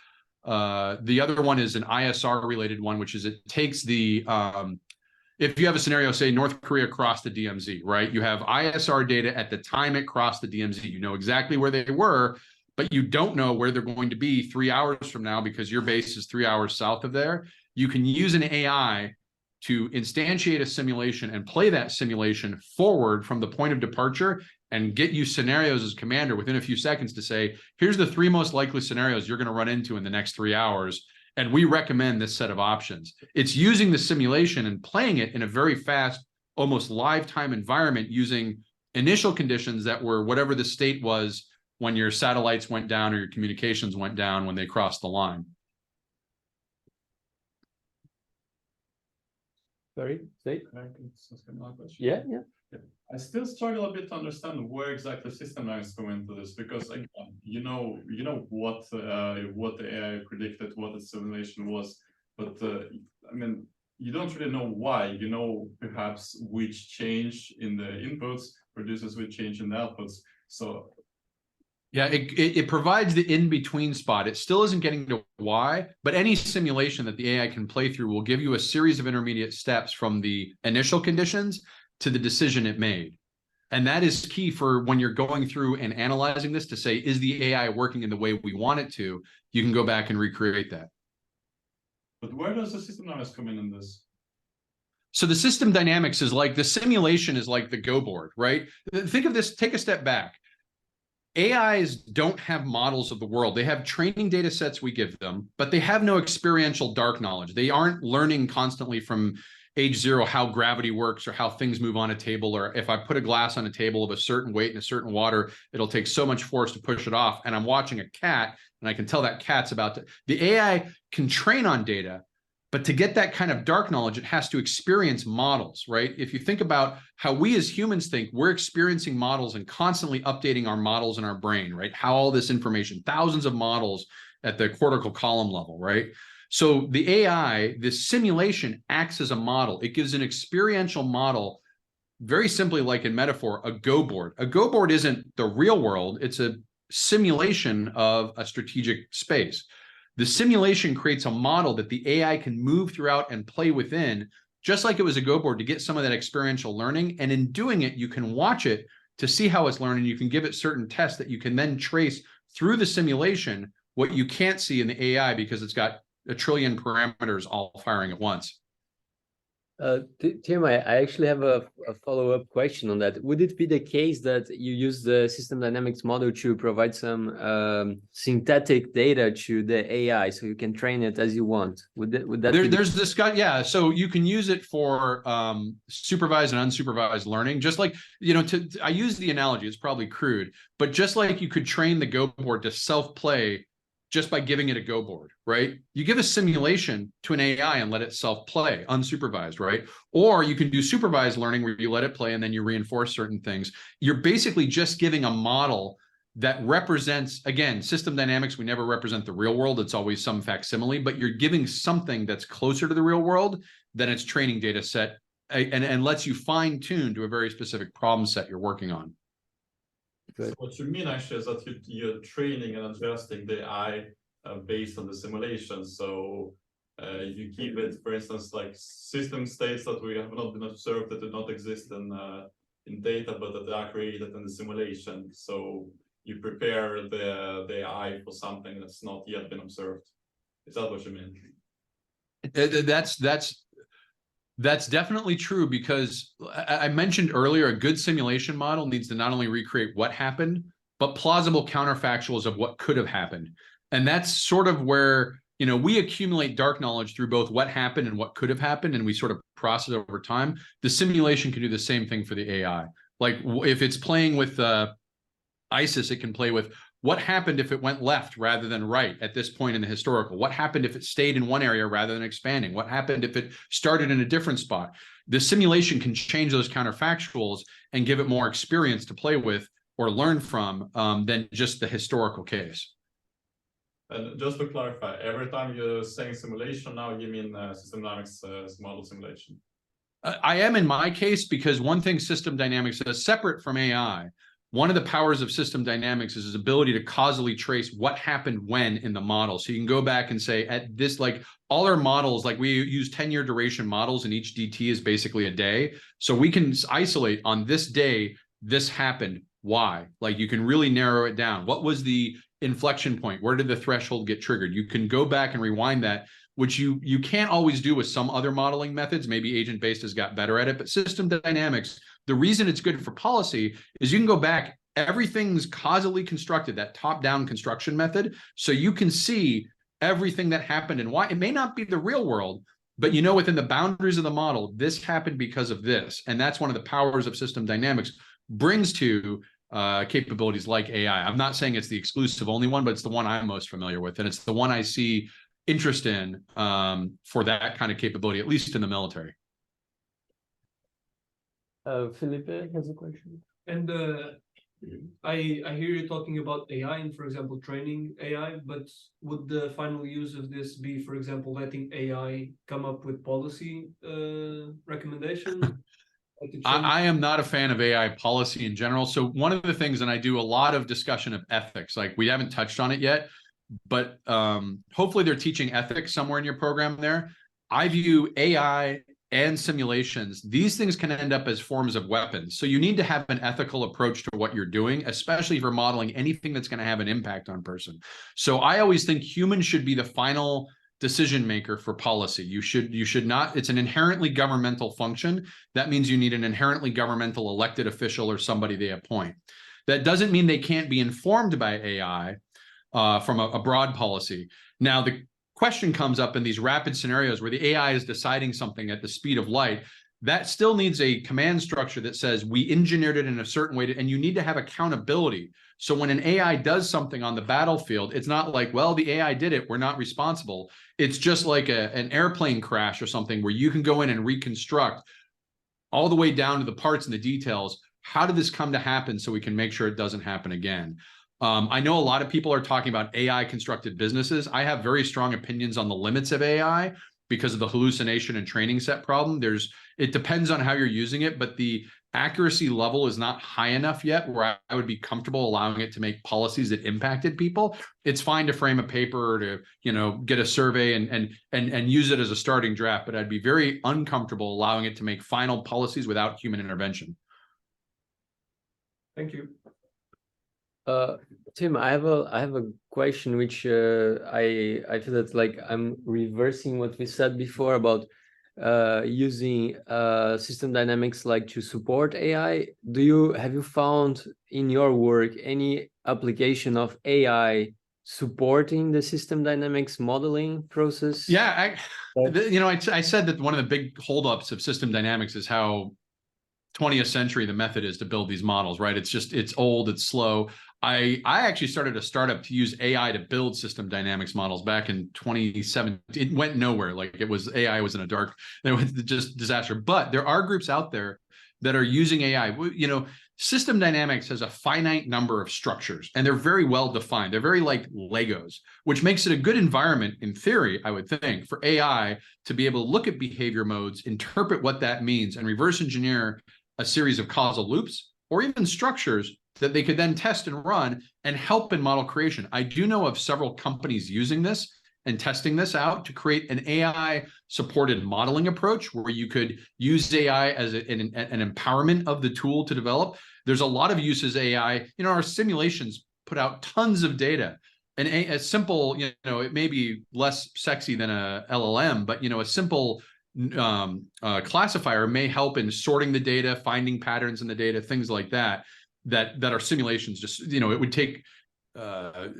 The other one is an ISR related one, which is it takes the if you have a scenario, say North Korea crossed the DMZ, right? You have ISR data at the time it crossed the DMZ. You know exactly where they were, but you don't know where they're going to be 3 hours from now because your base is 3 hours south of there. You can use an AI to instantiate a simulation and play that simulation forward from the point of departure and get you scenarios as commander within a few seconds to say, here's the 3 most likely scenarios you're going to run into in the next 3 hours. And we recommend this set of options. It's using the simulation and playing it in a very fast, almost live time environment using initial conditions that were whatever the state was when your satellites went down or your communications went down when they crossed the line. Sorry, say? Yeah. Yeah. I still struggle a bit to understand where exactly system lines come into this, because again, you know what the AI predicted, what the simulation was, but I mean, you don't really know why. You know, perhaps which change in the inputs produces which change in the outputs. So yeah, it provides the in-between spot. It still isn't getting to why, but any simulation that the AI can play through will give you a series of intermediate steps from the initial conditions to the decision it made. And that is key for when you're going through and analyzing this to say, is the AI working in the way we want it to? You can go back and recreate that. But where does the system dynamics come in this? So the system dynamics is like the simulation is like the Go board, right? Think of this, take a step back. AIs don't have models of the world. They have training data sets we give them, but they have no experiential dark knowledge. They aren't learning constantly from age zero how gravity works or how things move on a table, or if I put a glass on a table of a certain weight and a certain water, it'll take so much force to push it off. And I'm watching a cat and I can tell that cat's about to. The AI can train on data, but to get that kind of dark knowledge, it has to experience models, right? If you think about how we as humans think, we're experiencing models and constantly updating our models in our brain, right? How all this information, thousands of models at the cortical column level, right? So the AI, this simulation acts as a model. It gives an experiential model, very simply like in metaphor, a Go board. A Go board isn't the real world. It's a simulation of a strategic space. The simulation creates a model that the AI can move throughout and play within, just like it was a Go board, to get some of that experiential learning. And in doing it, you can watch it to see how it's learning. You can give it certain tests that you can then trace through the simulation, what you can't see in the AI because it's got a trillion parameters all firing at once. Tim, I actually have a follow-up question on that. Would it be the case that you use the system dynamics model to provide some synthetic data to the AI so you can train it as you want? Would that there's this guy, yeah. So you can use it for supervised and unsupervised learning. Just like, I use the analogy, it's probably crude, but just like you could train the Go board to self-play just by giving it a Go board, right? You give a simulation to an AI and let it self-play, unsupervised, right? Or you can do supervised learning where you let it play and then you reinforce certain things. You're basically just giving a model that represents, again, system dynamics, we never represent the real world. It's always some facsimile, but you're giving something that's closer to the real world than its training data set and lets you fine tune to a very specific problem set you're working on. So what you mean actually is that you're training and adjusting the AI based on the simulation. So you give it, for instance, like system states that we have not been observed, that do not exist in data, but that are created in the simulation. So you prepare the AI for something that's not yet been observed. Is that what you mean? That's definitely true, because I mentioned earlier, a good simulation model needs to not only recreate what happened, but plausible counterfactuals of what could have happened. And that's sort of where, we accumulate dark knowledge through both what happened and what could have happened, and we sort of process it over time. The simulation can do the same thing for the AI. Like if it's playing with ISIS, it can play with what happened if it went left rather than right at this point in the historical? What happened if it stayed in one area rather than expanding? What happened if it started in a different spot? The simulation can change those counterfactuals and give it more experience to play with or learn from than just the historical case. And just to clarify, every time you're saying simulation now, you mean system dynamics model simulation? I am in my case, because one thing system dynamics does, separate from AI, one of the powers of system dynamics is its ability to causally trace what happened when in the model. So you can go back and say at this, like all our models, like we use 10-year duration models and each DT is basically a day. So we can isolate on this day, this happened, why? Like you can really narrow it down. What was the inflection point? Where did the threshold get triggered? You can go back and rewind that, which you can't always do with some other modeling methods. Maybe agent-based has got better at it, but system dynamics, the reason it's good for policy is you can go back, everything's causally constructed, that top-down construction method, so you can see everything that happened and why. It may not be the real world, but within the boundaries of the model, this happened because of this. And that's one of the powers of system dynamics, brings to capabilities like AI. I'm not saying it's the exclusive only one, but it's the one I'm most familiar with. And it's the one I see interest in for that kind of capability, at least in the military. Felipe has a question. And I hear you talking about AI and, for example, training AI, but would the final use of this be, for example, letting AI come up with policy recommendations? I am not a fan of AI policy in general. So one of the things, and I do a lot of discussion of ethics, like we haven't touched on it yet, but hopefully they're teaching ethics somewhere in your program there. I view AI and simulations, these things can end up as forms of weapons. So you need to have an ethical approach to what you're doing, especially if you're modeling anything that's going to have an impact on person. So I always think humans should be the final decision maker for policy. You should not, it's an inherently governmental function. That means you need an inherently governmental elected official or somebody they appoint. That doesn't mean they can't be informed by AI from a broad policy. Now, the question comes up in these rapid scenarios where the AI is deciding something at the speed of light. That still needs a command structure that says we engineered it in a certain way, and you need to have accountability. So when an AI does something on the battlefield, it's not like, well, the AI did it, we're not responsible. It's just like an airplane crash or something where you can go in and reconstruct all the way down to the parts and the details. How did this come to happen so we can make sure it doesn't happen again? I know a lot of people are talking about AI constructed businesses. I have very strong opinions on the limits of AI because of the hallucination and training set problem. It depends on how you're using it, but the accuracy level is not high enough yet where I would be comfortable allowing it to make policies that impacted people. It's fine to frame a paper or to, get a survey and use it as a starting draft, but I'd be very uncomfortable allowing it to make final policies without human intervention. Thank you. Tim, I have a question which I feel that like I'm reversing what we said before about using system dynamics like to support AI. Have you found in your work any application of AI supporting the system dynamics modeling process? Yeah, I said that one of the big holdups of system dynamics is how 20th century the method is to build these models, right? It's old, it's slow. I actually started a startup to use AI to build system dynamics models back in 2017. It went nowhere. Like AI was in a dark, it was just disaster. But there are groups out there that are using AI. System dynamics has a finite number of structures, and they're very well defined. They're very like Legos, which makes it a good environment in theory, I would think, for AI to be able to look at behavior modes, interpret what that means, and reverse engineer a series of causal loops or even structures that they could then test and run and help in model creation. I do know of several companies using this and testing this out to create an AI-supported modeling approach where you could use AI as an empowerment of the tool to develop. There's a lot of uses AI. Our simulations put out tons of data. And a simple, it may be less sexy than a LLM, but a simple classifier may help in sorting the data, finding patterns in the data, things like that are simulations. Just, it would take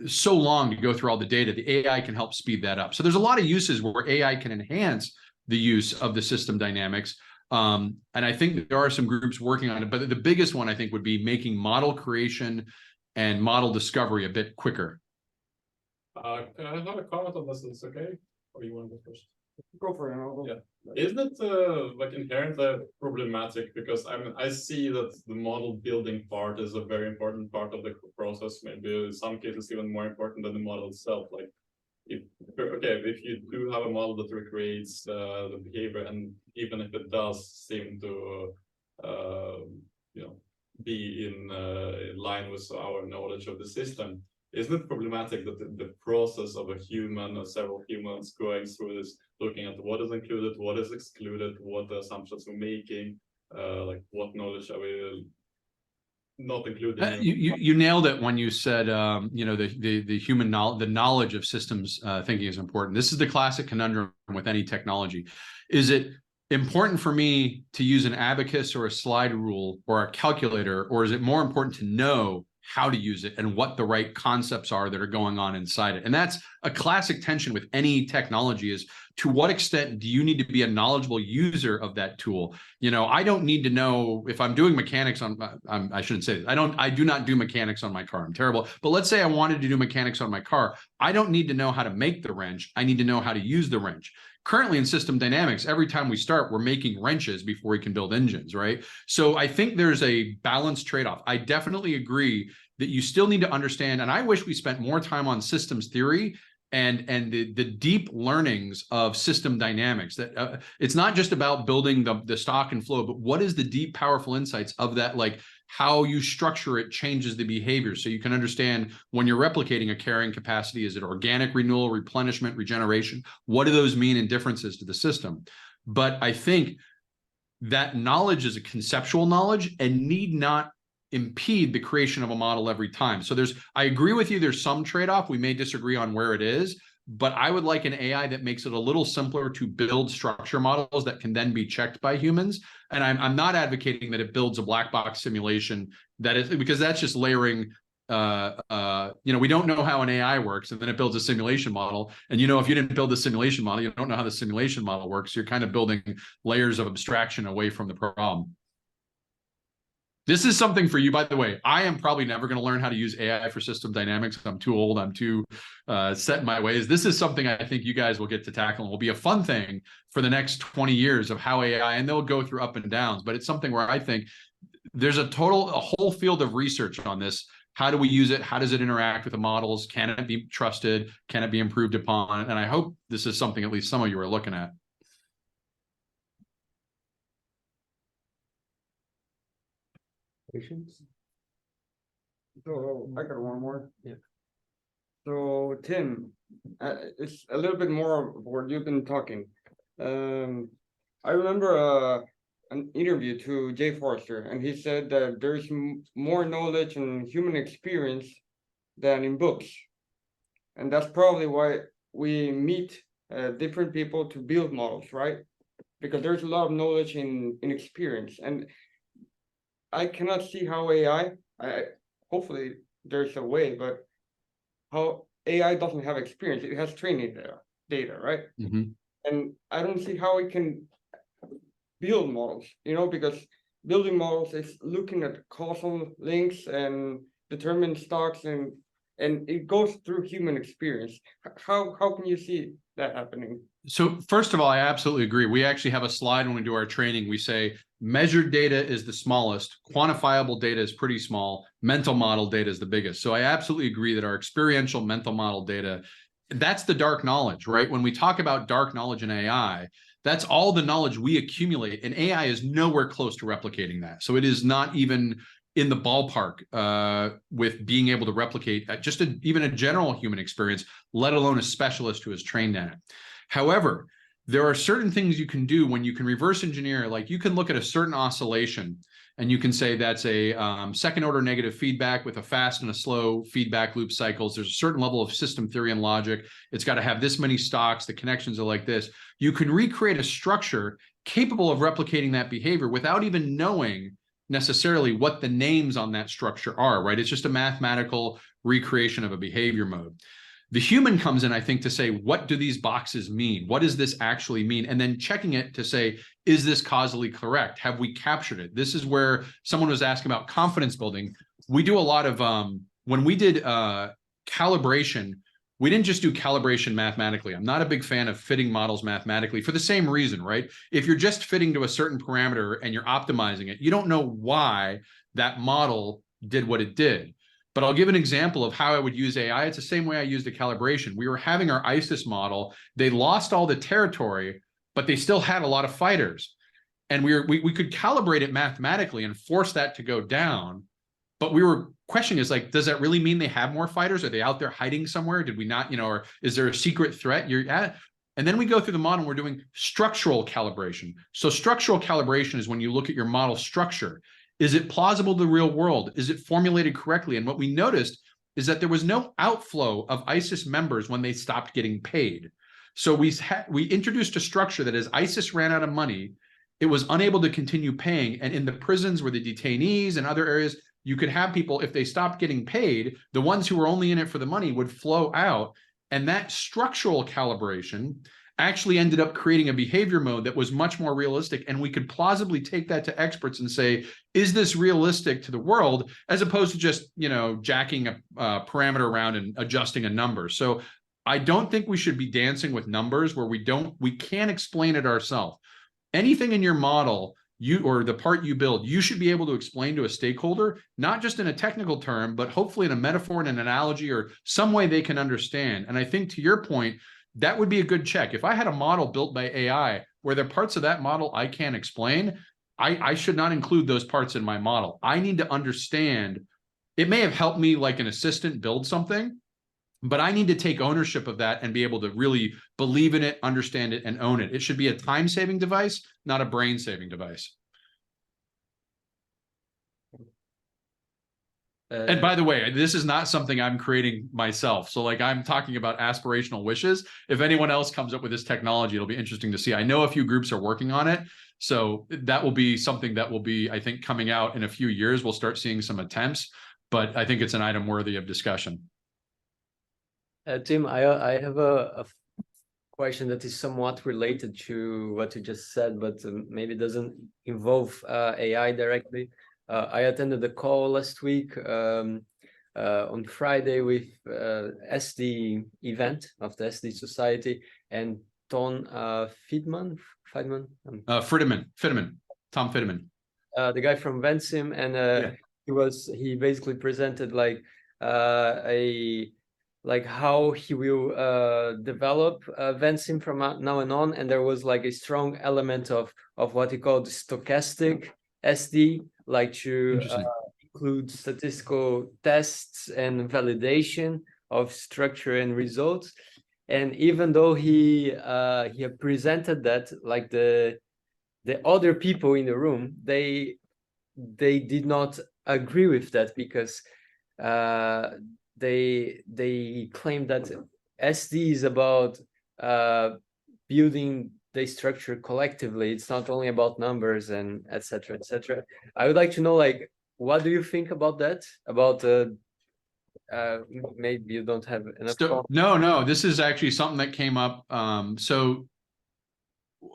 so long to go through all the data. The AI can help speed that up. So there's a lot of uses where AI can enhance the use of the system dynamics. And I think there are some groups working on it, but the biggest one I think would be making model creation and model discovery a bit quicker. Can I have a comment on this? It's okay? Or you want to go first? Go for it. I'll go. Yeah. Isn't it like inherently problematic? Because I see that the model building part is a very important part of the process. Maybe in some cases even more important than the model itself. Like, if you do have a model that recreates the behavior, and even if it does seem to be in line with our knowledge of the system, isn't it problematic that the process of a human or several humans going through this, looking at what is included, what is excluded, what the assumptions we're making, like what knowledge are we not including? You nailed it when you said, the human knowledge, the knowledge of systems thinking is important. This is the classic conundrum with any technology. Is it important for me to use an abacus or a slide rule or a calculator, or is it more important to know how to use it and what the right concepts are that are going on inside it? And that's a classic tension with any technology, is to what extent do you need to be a knowledgeable user of that tool? I don't need to know if I'm doing mechanics on, I shouldn't say this. I do not do mechanics on my car. I'm terrible. But let's say I wanted to do mechanics on my car. I don't need to know how to make the wrench. I need to know how to use the wrench. Currently in system dynamics, every time we start, we're making wrenches before we can build engines, right? So I think there's a balanced trade-off. I definitely agree that you still need to understand, and I wish we spent more time on systems theory and the deep learnings of system dynamics. That it's not just about building the stock and flow, but what is the deep, powerful insights of that, like how you structure it changes the behavior. So you can understand when you're replicating a carrying capacity, is it organic renewal, replenishment, regeneration? What do those mean in differences to the system? But I think that knowledge is a conceptual knowledge and need not impede the creation of a model every time. So I agree with you, there's some trade-off. We may disagree on where it is, but I would like an AI that makes it a little simpler to build structure models that can then be checked by humans. And I'm not advocating that it builds a black box simulation because that's just layering. We don't know how an AI works, and then it builds a simulation model. And if you didn't build the simulation model, you don't know how the simulation model works. You're kind of building layers of abstraction away from the problem. This is something for you, by the way. I am probably never going to learn how to use AI for system dynamics. I'm too old. I'm too set in my ways. This is something I think you guys will get to tackle and will be a fun thing for the next 20 years of how AI, and they'll go through up and downs, but it's something where I think there's a whole field of research on this. How do we use it? How does it interact with the models? Can it be trusted? Can it be improved upon? And I hope this is something at least some of you are looking at. So I got one more. Yeah. So Tim, it's a little bit more of what you've been talking. I remember an interview to Jay Forrester, and he said that there's more knowledge and human experience than in books, and that's probably why we meet different people to build models, right? Because there's a lot of knowledge in experience, and I cannot see how hopefully there's a way, but how AI doesn't have experience. It has training data, right? Mm-hmm. And I don't see how it can build models, because building models is looking at causal links and determine stocks, and it goes through human experience. How can you see that happening? So first of all, I absolutely agree. We actually have a slide when we do our training. We say measured data is the smallest, quantifiable data is pretty small, mental model data is the biggest. So I absolutely agree that our experiential mental model data, that's the dark knowledge, right? When we talk about dark knowledge in AI, that's all the knowledge we accumulate, and AI is nowhere close to replicating that. So it is not even in the ballpark with being able to replicate even a general human experience, let alone a specialist who is trained in it. However, there are certain things you can do when you can reverse engineer. Like you can look at a certain oscillation and you can say that's a second order negative feedback with a fast and a slow feedback loop cycles. There's a certain level of system theory and logic. It's got to have this many stocks. The connections are like this. You can recreate a structure capable of replicating that behavior without even knowing necessarily what the names on that structure are, right? It's just a mathematical recreation of a behavior mode. The human comes in, I think, to say, what do these boxes mean? What does this actually mean? And then checking it to say, is this causally correct? Have we captured it? This is where someone was asking about confidence building. We do a lot of, when we did calibration, we didn't just do calibration mathematically. I'm not a big fan of fitting models mathematically for the same reason, right? If you're just fitting to a certain parameter and you're optimizing it, you don't know why that model did what it did. But I'll give an example of how I would use AI. It's the same way I used the calibration. We were having our ISIS model. They lost all the territory, but they still had a lot of fighters. And we could calibrate it mathematically and force that to go down. But we were questioning is like, does that really mean they have more fighters? Are they out there hiding somewhere? Did we not, or is there a secret threat? And then we go through the model, we're doing structural calibration. So structural calibration is when you look at your model structure. Is it plausible to the real world? Is it formulated correctly? And what we noticed is that there was no outflow of ISIS members when they stopped getting paid. So we introduced a structure that as ISIS ran out of money, it was unable to continue paying. And in the prisons where the detainees and other areas, you could have people, if they stopped getting paid, the ones who were only in it for the money would flow out. And that structural calibration actually ended up creating a behavior mode that was much more realistic. And we could plausibly take that to experts and say, is this realistic to the world, as opposed to just, jacking a parameter around and adjusting a number. So I don't think we should be dancing with numbers where we can't explain it ourselves. Anything in your model, or the part you build, you should be able to explain to a stakeholder, not just in a technical term, but hopefully in a metaphor and an analogy or some way they can understand. And I think to your point, that would be a good check. If I had a model built by AI where there are parts of that model I can't explain, I should not include those parts in my model. I need to understand. It may have helped me like an assistant build something, But I need to take ownership of that and be able to really believe in it, understand it, and own it. It should be a time-saving device, not a brain-saving device. And by the way, this is not something I'm creating myself. So like I'm talking about aspirational wishes. If anyone else comes up with this technology, it'll be interesting to see. I know a few groups are working on it. So that will be something that will be, I think, coming out in a few years. We'll start seeing some attempts, but I think it's an item worthy of discussion. Tim, I have a question that is somewhat related to what you just said, but maybe doesn't involve AI directly. I attended a call last week on Friday with SD event of the SD Society, and Tom Friedman, Tom Friedman, the guy from Vensim, and he basically presented like how he will develop Vensim from now on, and there was like a strong element of what he called stochastic SD, like to include statistical tests and validation of structure and results. And even though he presented that, like the other people in the room, they did not agree with that, because they claim that SD is about building the structure collectively. It's not only about numbers and etc. etc. I would like to know, like, what do you think about that? About maybe you don't have enough. No, this is actually something that came up. So,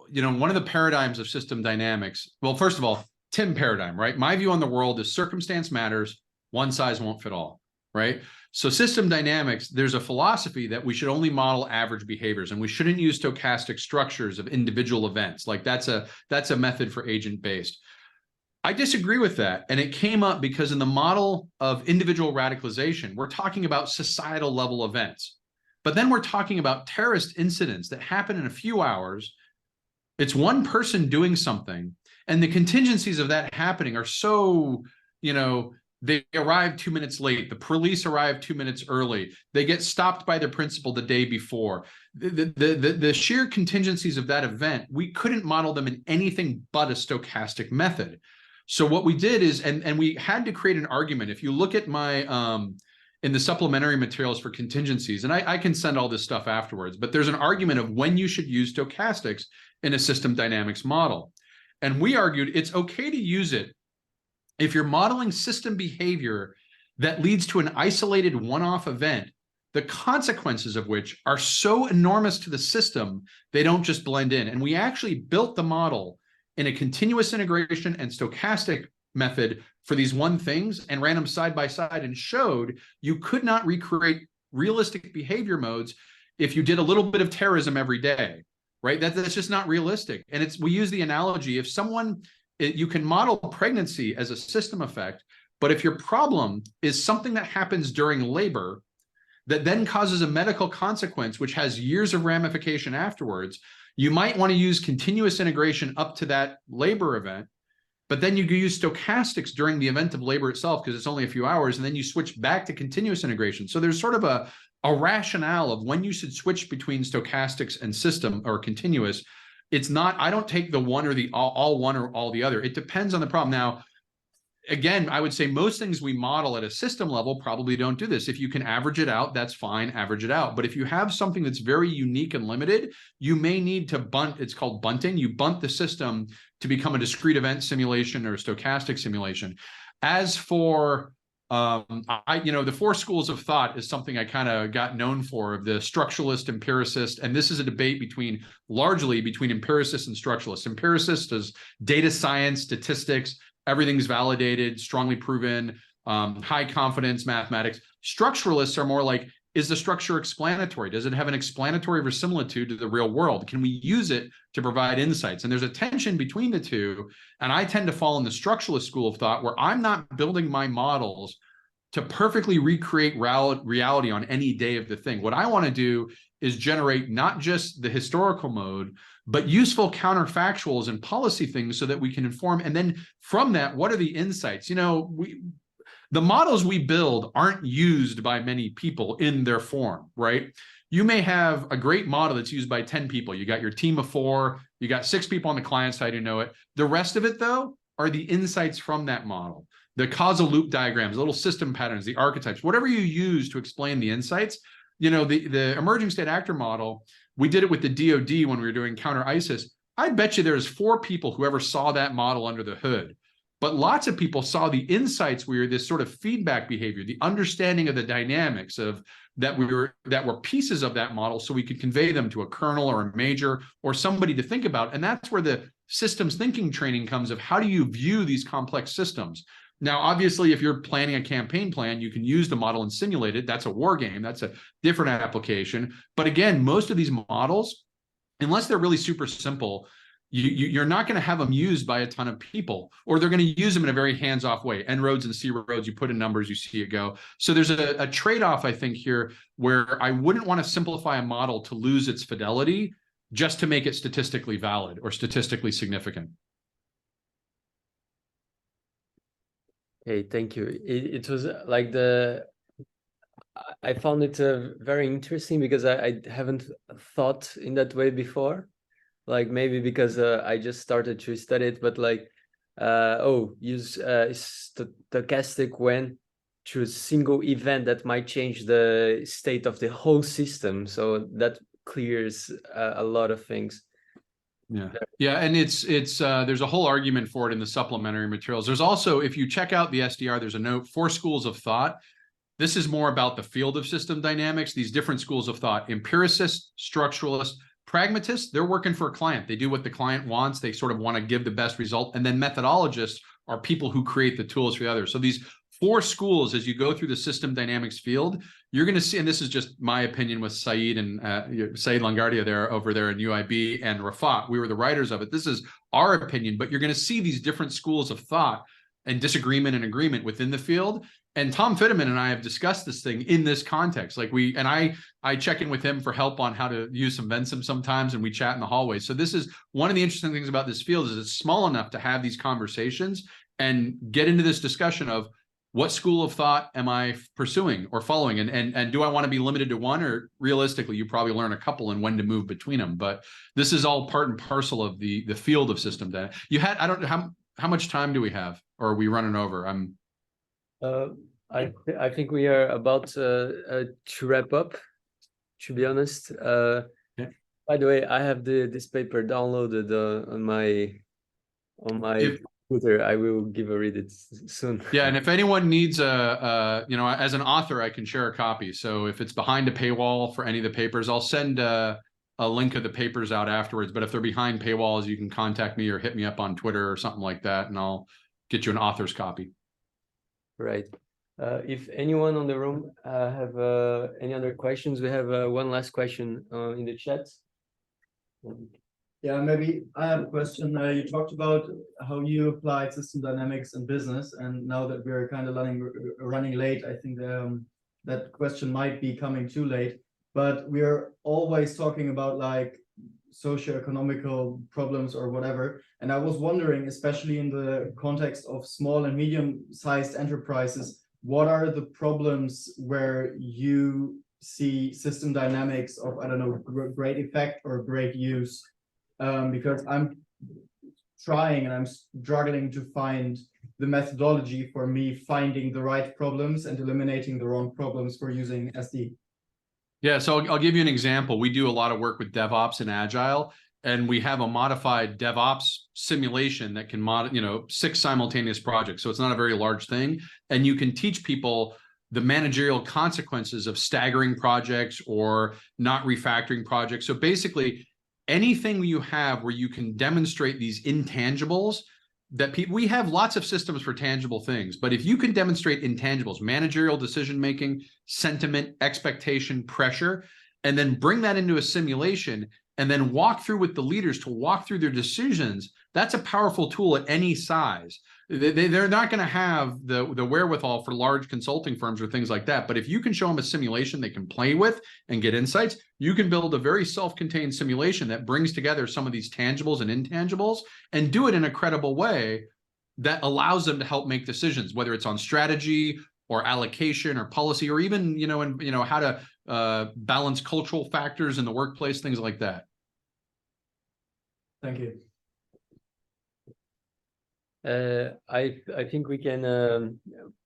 you know, one of the paradigms of system dynamics. Well, first of all, Tim paradigm, right? My view on the world is circumstance matters. One size won't fit all, right? So system dynamics, there's a philosophy that we should only model average behaviors, and we shouldn't use stochastic structures of individual events. Like that's a method for agent-based. I disagree with that. And it came up because in the model of individual radicalization, we're talking about societal level events. But then we're talking about terrorist incidents that happen in a few hours. It's one person doing something, and the contingencies of that happening are so, you know, they arrive 2 minutes late. The police arrive 2 minutes early. They get stopped by their principal the day before. The sheer contingencies of that event, we couldn't model them in anything but a stochastic method. So what we did is, and we had to create an argument. If you look at my, in the supplementary materials for contingencies, and I can send all this stuff afterwards, but there's an argument of when you should use stochastics in a system dynamics model. And we argued it's okay to use it if you're modeling system behavior that leads to an isolated one-off event, the consequences of which are so enormous to the system, they don't just blend in. And we actually built the model in a continuous integration and stochastic method for these one things and ran them side by side and showed you could not recreate realistic behavior modes if you did a little bit of terrorism every day, right? That's just not realistic. And we use the analogy, if someone, you can model pregnancy as a system effect, but if your problem is something that happens during labor that then causes a medical consequence, which has years of ramification afterwards, you might want to use continuous integration up to that labor event, but then you use stochastics during the event of labor itself because it's only a few hours, and then you switch back to continuous integration. So there's sort of a rationale of when you should switch between stochastics and system or continuous. It's not, I don't take the one or the all one or all the other. It depends on the problem. Now, again, I would say most things we model at a system level probably don't do this. If you can average it out, that's fine, average it out. But if you have something that's very unique and limited, you may need to bunt, it's called bunting. You bunt the system to become a discrete event simulation or a stochastic simulation. As for the four schools of thought is something I kind of got known for, of the structuralist, empiricist, and this is a debate largely between empiricists and structuralists. Empiricist is data science, statistics, everything's validated, strongly proven, high confidence mathematics. Structuralists are more like, is the structure explanatory? Does it have an explanatory verisimilitude to the real world? Can we use it to provide insights? And there's a tension between the two. And I tend to fall in the structuralist school of thought, where I'm not building my models to perfectly recreate reality on any day of the thing. What I want to do is generate not just the historical mode, but useful counterfactuals and policy things so that we can inform. And then from that, what are the insights? You know, The models we build aren't used by many people in their form, right? You may have a great model that's used by 10 people. You got your team of 4, you got 6 people on the client side who know it. The rest of it, though, are the insights from that model, the causal loop diagrams, little system patterns, the archetypes, whatever you use to explain the insights. You know, the emerging state actor model, we did it with the DoD when we were doing counter ISIS. I bet you there's 4 people who ever saw that model under the hood. But lots of people saw the insights where this sort of feedback behavior, the understanding of the dynamics of that were pieces of that model, so we could convey them to a colonel or a major or somebody to think about. And that's where the systems thinking training comes of how do you view these complex systems. Now, obviously, if you're planning a campaign plan, you can use the model and simulate it. That's a war game. That's a different application. But again, most of these models, unless they're really super simple, you're not going to have them used by a ton of people, or they're going to use them in a very hands-off way. N roads and C roads, you put in numbers, you see it go. So there's a trade-off, I think, here, where I wouldn't want to simplify a model to lose its fidelity just to make it statistically valid or statistically significant. Okay, thank you. It was like I found it very interesting because I haven't thought in that way before. Like maybe because I just started to study it, but like, use stochastic when to a single event that might change the state of the whole system. So that clears a lot of things. Yeah, and it's there's a whole argument for it in the supplementary materials. There's also, if you check out the SDR, there's a note, 4 schools of thought. This is more about the field of system dynamics, these different schools of thought: empiricist, structuralist, pragmatists. They're working for a client. They do what the client wants. They sort of want to give the best result. And then methodologists are people who create the tools for the others. So these 4 schools, as you go through the system dynamics field, you're going to see, and this is just my opinion with Saeed and Saeed Langardia over there in UIB and Rafat. We were the writers of it. This is our opinion, but you're going to see these different schools of thought and disagreement and agreement within the field. And Tom Fitterman and I have discussed this thing in this context. Like I check in with him for help on how to use some Vensim sometimes, and we chat in the hallways. So this is one of the interesting things about this field, is it's small enough to have these conversations and get into this discussion of what school of thought am I pursuing or following, and do I want to be limited to one, or realistically you probably learn a couple and when to move between them. But this is all part and parcel of the field of system data. I don't know how much time do we have, or are we running over? I think we are about to wrap up, to be honest. By the way, I have this paper downloaded on my computer. I will give a read it soon. Yeah, and if anyone needs as an author, I can share a copy. So if it's behind a paywall for any of the papers, I'll send a link of the papers out afterwards. But if they're behind paywalls, you can contact me or hit me up on Twitter or something like that, and I'll get you an author's copy. Right. If anyone on the room have any other questions, we have one last question in the chat. Yeah, maybe I have a question. You talked about how you applied system dynamics in business, and now that we're kind of running late, I think that question might be coming too late. But we're always talking about like socioeconomical problems or whatever. And I was wondering, especially in the context of small and medium-sized enterprises, what are the problems where you see system dynamics of, I don't know, great effect or great use? Because I'm trying and I'm struggling to find the methodology for me finding the right problems and eliminating the wrong problems for using SD. Yeah, so I'll give you an example. We do a lot of work with DevOps and Agile, and we have a modified DevOps simulation that can 6 simultaneous projects. So it's not a very large thing. And you can teach people the managerial consequences of staggering projects or not refactoring projects. So basically, anything you have where you can demonstrate these intangibles that we have lots of systems for tangible things, but if you can demonstrate intangibles, managerial decision-making, sentiment, expectation, pressure, and then bring that into a simulation and then walk through with the leaders to walk through their decisions, that's a powerful tool at any size. They're not going to have the wherewithal for large consulting firms or things like that. But if you can show them a simulation they can play with and get insights, you can build a very self-contained simulation that brings together some of these tangibles and intangibles and do it in a credible way that allows them to help make decisions, whether it's on strategy or allocation or policy, or even, how to balance cultural factors in the workplace, things like that. Thank you. I think we can,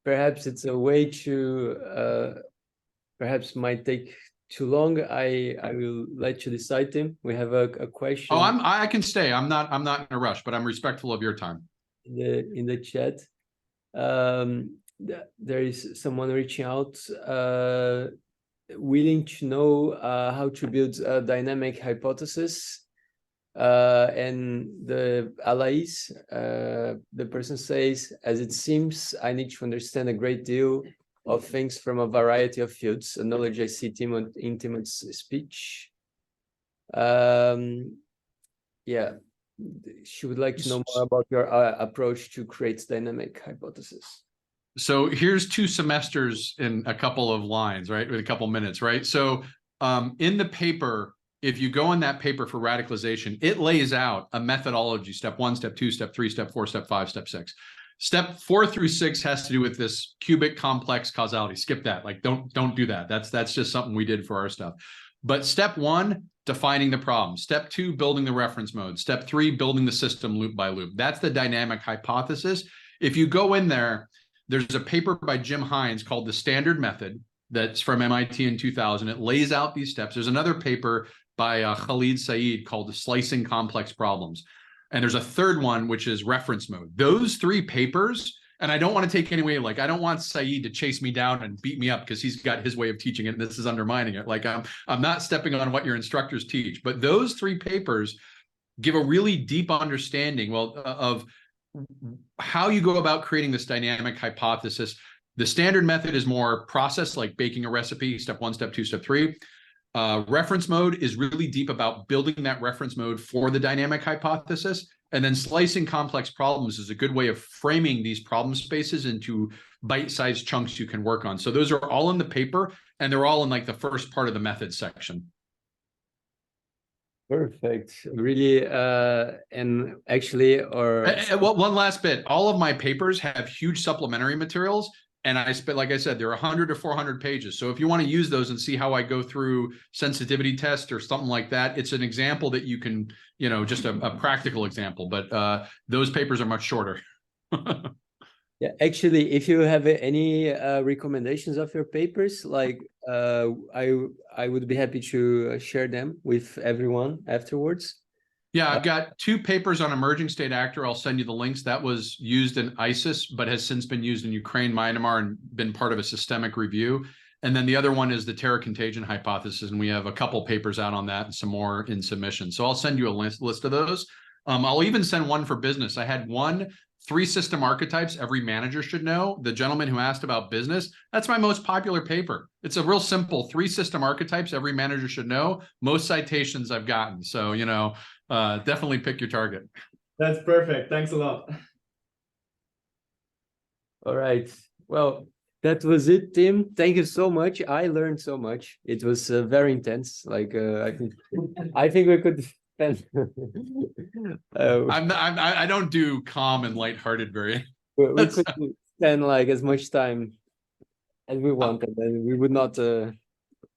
perhaps it's a way to, perhaps might take too long. I will let you decide, Tim. We have a question. Oh, I can stay. I'm not in a rush, but I'm respectful of your time. In the chat. There is someone reaching out, willing to know how to build a dynamic hypothesis. And the allies, the person says, as it seems, I need to understand a great deal of things from a variety of fields, a knowledge I see in Timothy's speech. Yeah, she would like to know more about your approach to create dynamic hypothesis. So here's 2 semesters in a couple of lines, right? With a couple minutes, right? So in the paper, if you go in that paper for radicalization, it lays out a methodology: step 1, step 2, step 3, step 4, step 5, step 6. Step 4 through 6 has to do with this cubic complex causality. Skip that. Like, don't do that. That's just something we did for our stuff. But step 1, defining the problem. Step 2, building the reference mode. Step 3, building the system loop by loop. That's the dynamic hypothesis. If you go in there, there's a paper by Jim Hines called The Standard Method that's from MIT in 2000. It lays out these steps. There's another paper by Khalid Saeed called The Slicing Complex Problems. And there's a third one, which is reference mode. Those 3 papers, and I don't want to take any way, like, I don't want Saeed to chase me down and beat me up because he's got his way of teaching it and this is undermining it. Like, I'm not stepping on what your instructors teach. But those 3 papers give a really deep understanding, of how you go about creating this dynamic hypothesis. The standard method is more process, like baking a recipe, step 1, step 2, step 3. Reference mode is really deep about building that reference mode for the dynamic hypothesis. And then slicing complex problems is a good way of framing these problem spaces into bite-sized chunks you can work on. So those are all in the paper, and they're all in like the first part of the method section. Perfect. Really, and actually, well, one last bit. All of my papers have huge supplementary materials, and like I said, there are 100 to 400 pages. So if you want to use those and see how I go through sensitivity test or something like that, it's an example that you can, just a practical example. But those papers are much shorter. Yeah, actually, if you have any recommendations of your papers, like I would be happy to share them with everyone afterwards. Yeah, I've got 2 papers on emerging state actor. I'll send you the links. That was used in ISIS, but has since been used in Ukraine, Myanmar, and been part of a systemic review. And then the other one is the terror contagion hypothesis, and we have a couple papers out on that and some more in submission. So I'll send you a list of those. I'll even send one for business. I had 3 system archetypes every manager should know. The gentleman who asked about business, that's my most popular paper. It's a real simple 3 system archetypes every manager should know. Most citations I've gotten. So, definitely pick your target. That's perfect. Thanks a lot. All right. Well, that was it, Tim. Thank you so much. I learned so much. It was very intense. Like I think we could spend. I don't do calm and lighthearted very. We could spend like as much time as we wanted, and we would not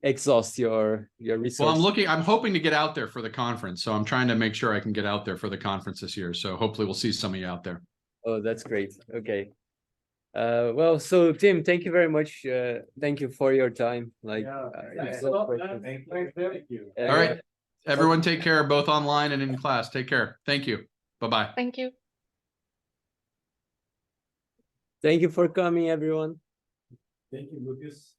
exhaust your resources. Well, I'm hoping to get out there for the conference, so I'm trying to make sure I can get out there for the conference this year. So hopefully we'll see some of you out there. Oh, that's great. Okay. Well, so Tim, thank you very much. Thank you for your time. Like, Thank you. All right, everyone, take care, both online and in class. Take care. Thank you. Bye-bye. Thank you. Thank you for coming, everyone. Thank you, Lucas.